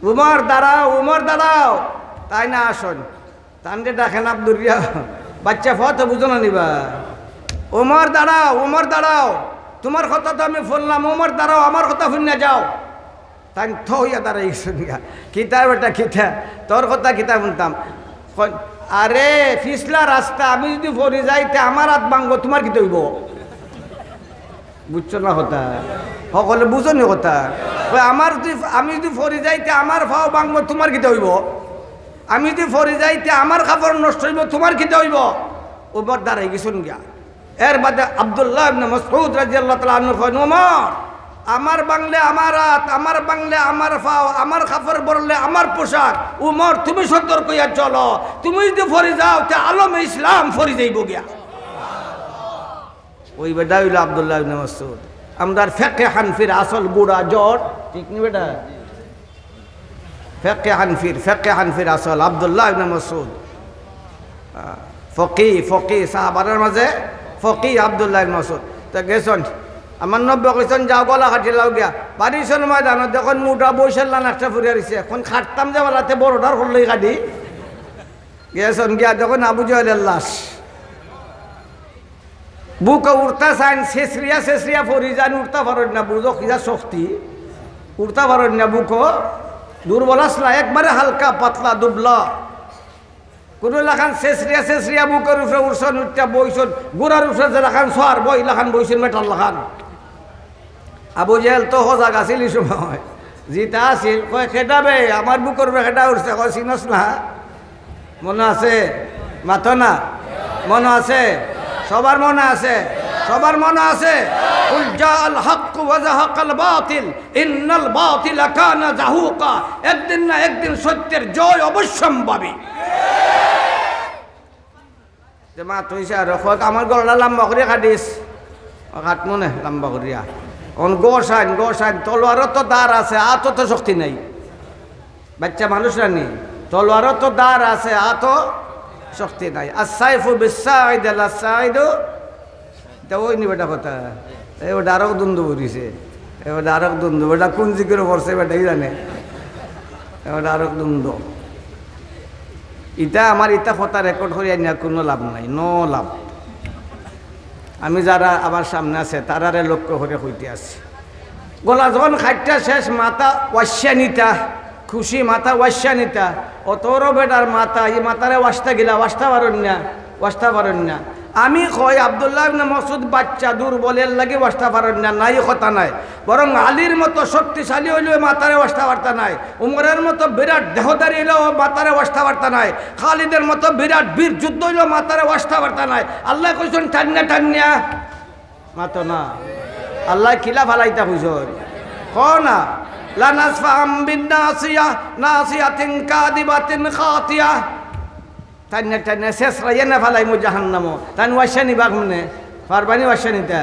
উমর দাঁড়াও, উমর দাঁড়াও। তাই না আসন তান্ডে ডাকেন আব্দুরিয়া, বাচ্চা ফত বুঝো না নিবা, উমর দাঁড়াও, উমর দাঁড়াও, তোমার কথা তো আমি শুনলাম, উমর দাঁড়াও, আমার কথা শুনে যাও। তাই থইয়া দাঁড়াই গিয়া, কিতা বেটা কিতা, তোর কথা কিতা শুনতাম। আরে ফিসলা রাস্তা, আমি যদি ফরি যাইতে আমার হাত ভাঙবো, তোমার কি তৈব? বুঝছো না কথা? সকলে বুঝো নি কথা? আমার যদি আমি যদি ফরি যাইতে আমার ফাও ভাঙবো, তোমার কি তৈব? আমি যদি ফরি যাইতে আমার কাপড় নষ্ট হইব, তোমার কি তৈব? ওবার দাঁড়াই গেছুন গিয়া। এর বাদে আব্দুল্লাহ ইবনে মাসউদ রাদিয়াল্লাহু তাআলা আনহু কয়, ওমর আমার বাংলে আমার হাত, আমার বাংলে আমার পাও, আমার কাপড় বললে আমার পোশাক। উমর তুমি সতর্ক হইয়া চলো, তুমি যদি ফরি যাও তে আলমে ইসলাম ফরি যাইব গিয়া। ওই বেটা হইল আব্দুল্লাহ ইবনে মাসউদ। আমরার ফিকহে হানফির আসল বুড়া জট, ঠিক নি বেটা? ফিকহে হানফির আসল আব্দুল্লাহ ইবনে মাসউদ, ফকি সাহাবার মাঝে ফকি আব্দুল্লাহ ইবনে মাসউদ। তা গেছন আমার নব্য কইছেন যাও গলা কাটি লাও গিয়া বাড়িছেন ময়দানত যখন মুটা বৈশাল্লা নাকটা ফুরিয়া রয়েছে। এখন খাটতাম যে বেলাতে বড়টার হল্লই কাটি গেছন গিয়া যখন আবু জাহেলের লাশ বুকে উঠতা চাইন শেষরিয়া ফরি যান উঠতা পারেন না। বুঝো কিনা শক্তি, উঠতা পারেন না। বুকো দুর্বল আসলা একবারে হালকা পাতলা দুবলা। কোনো লাখান শেষরিয়া বুকের উপরে উঠছেন উঠটা বইছেন গোড়ার উপরে যে লাখান সোয়ার বই লাখান বইছেন মেটাল লাখান। আবু জাহেল তো সজাগ আছিল এই সময়, জিতা আছিল কয় খেদাবে আমার বুকের উপরে খেদা উঠছে। কয় চিনস না? মনে আছে? মাথো না? মনে আছে? সবার মনে আছে? সবার মনে আছে? কুল জাআল হক ওয়া যাহাকাল বাতিল ইন্নাল বাতিলা কানা যাহুকা। একদিন না একদিন সত্যের জয় অবশ্যম্ভাবী। যে মা তুইছে আর আমার গলা লম্বা করিয়া কাটিস, কাট মনে লম্বা করিয়া। অন গোসাইন তলোয়ারও তো দাঁড় আছে, আতো তো শক্তি নাই। বাচ্চা মানুষ রানি তলোয়ারও তো দাঁড় আছে, আতো শক্তি নাই। আসাইফু বিসাইদ আলাসাইদু তা ওই নি বেটা কথা। এবার আরো দ্বন্দ্ব করিছে, এবার আরো দ্বন্দ্ব। বেটা কোন জিকির করছে বেটাই জানে। এবার আরো দ্বন্দ্ব। ইটা আমার ইটা কথা রেকর্ড করিয়া নেওয়ার কোনো লাভ নাই, নো লাভ। আমি যারা আমার সামনে আছে তারারে লক্ষ্য করে হইতে আছি। গলা যখন খাইটা শেষ মাথা ওয়াশ্যানিতা, খুশি মাথা ওয়াশ্যানিতা। অতরও বেটার মাথা এই মাথারে ওয়াস্তা গিলা ওয়াস্তা পারেন না। আমি কই আব্দুল্লাহ ইবনে মাসউদ বাচ্চা দুর্বলের লাগে ওয়াস্তা পারেন না, নাই কথা নাই। বরং আলীর মতো শক্তিশালী হইলেও মাথারে ওয়াস্তা বার্তা নাই। উমরের মতো বিরাট দেহদারি হইলেও মাথারে ওয়াস্তা বার্তা নাই। খালিদের মতো বিরাট বীর যুদ্ধ হইলেও মাথারে ওয়াস্তা বার্তা নাই। আল্লাহ কইছেন টান্না মাতো না। আল্লাহ কিলা ফালাইতা কইছেন না লা নাসফাম বিন নাসিয়াতিন কাদিবাতিন খাতিয়া। টান্না শেষ রাইয়া না ফালাই মু জাহান্নামো। তান ওয়াশানি বাগমনে পারবানি ওয়াশানিতা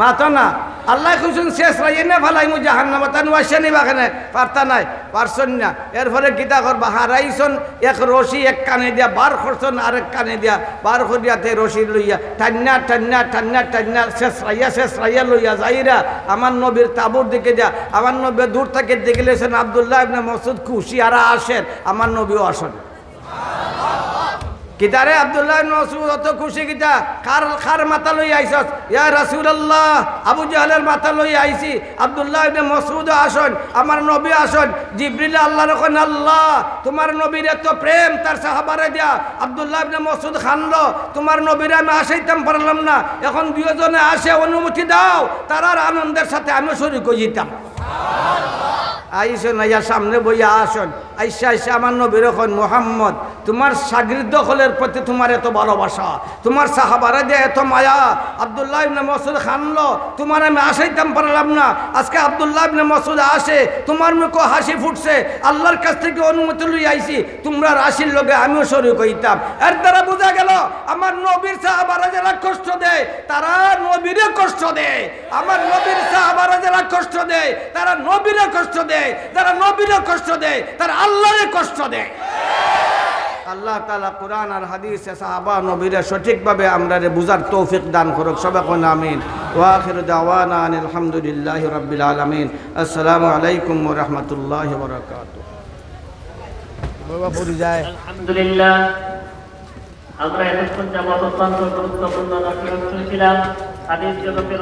মাতো না। আল্লাহ কইছেন শেষ রাইয়া না ফালাই মু জাহান্নামো। তান ওয়াশানি বাগনে পারতা নাই, পারছন না। এরপরে কিতা করবা? হারাইছন এক রশি এক কানে দিয়া বার করছন, আরেক কানে দিয়া বার করিয়াতে রশি লইয়া টান্না শেষ রাইয়া লইয়া যাইরা আমার নবীর তাবুর দিকে যা। আমার নবী দূর থেকে দেখলেছেন আব্দুল্লাহ ইবনে মাসউদ খুশি আর আসেন, আমার নবীও আসেন। কিতারে আব্দুল্লাহ ইবনে মাসউদ অত খুশি কিতা? খার মাথা লই আইছস ইয়া রাসূলুল্লাহ। আবু জাহেলের মাথা লই আইছি, আব্দুল্লাহ ইবনে মাসউদ আসেন, আমার নবী আসেন। জিবরিল আল্লাহর কন আল্লাহ তোমার নবীর এত প্রেম তার সাহাবারে দিয়া। আব্দুল্লাহ ইবনে মাসউদ খানলো তোমার নবীরে আমি আসাইতাম পারলাম না, এখন দুইজনে আসে অনুমতি দাও, তারার আনন্দের সাথে আমি শরীক হই যেতাম। আইসন আইয়া সামনে বইয়া আসন। আইসা আমার নবীর এখন মুহাম্মদ তোমার শাগির্দ হলের প্রতি তোমার এত ভালোবাসা, তোমার সাহাবারা দিয়ে এত মায়া। আব্দুল্লাহ ইবনে মাসউদ খানলো তোমার আমি আসাইতাম পারলাম না, আজকে আব্দুল্লাহ ইবনে মাসউদ আসে, তোমার মুখে হাসি ফুটছে, আল্লাহর কাছ থেকে অনুমতি লই আইছি, তোমরা রাশির লগে আমিও শরীক হইতাম। এর দ্বারা বোঝা গেল আমার নবীর সাহাবারা যারা কষ্ট দেয় তারা নবীরে কষ্ট দেয়। আমার নবীর সাহাবারা যারা কষ্ট দেয় তারা নবীরে কষ্ট দেয়, যারা নবীরে কষ্ট দেয় তারা আল্লাহরে কষ্ট দেয়। আল্লাহ তাআলা কোরআন আর হাদিসে সাহাবা নবীরা সঠিকভাবে আমরারে বুঝার তৌফিক দান করুক। সবাই কোন আমিন। ওয়া আখিরু দাওয়ানা আনিল হামদুলিল্লাহি রাব্বিল আলামিন। আসসালামু আলাইকুম ওয়া রাহমাতুল্লাহি ওয়া বারাকাতুহু। বাবা পড়ি যায় আলহামদুলিল্লাহ। আমরা এতক্ষণ যাবত অত্যন্ত গুরুত্বপূর্ণ নথি শুনছিলাম। হাদিস জগতের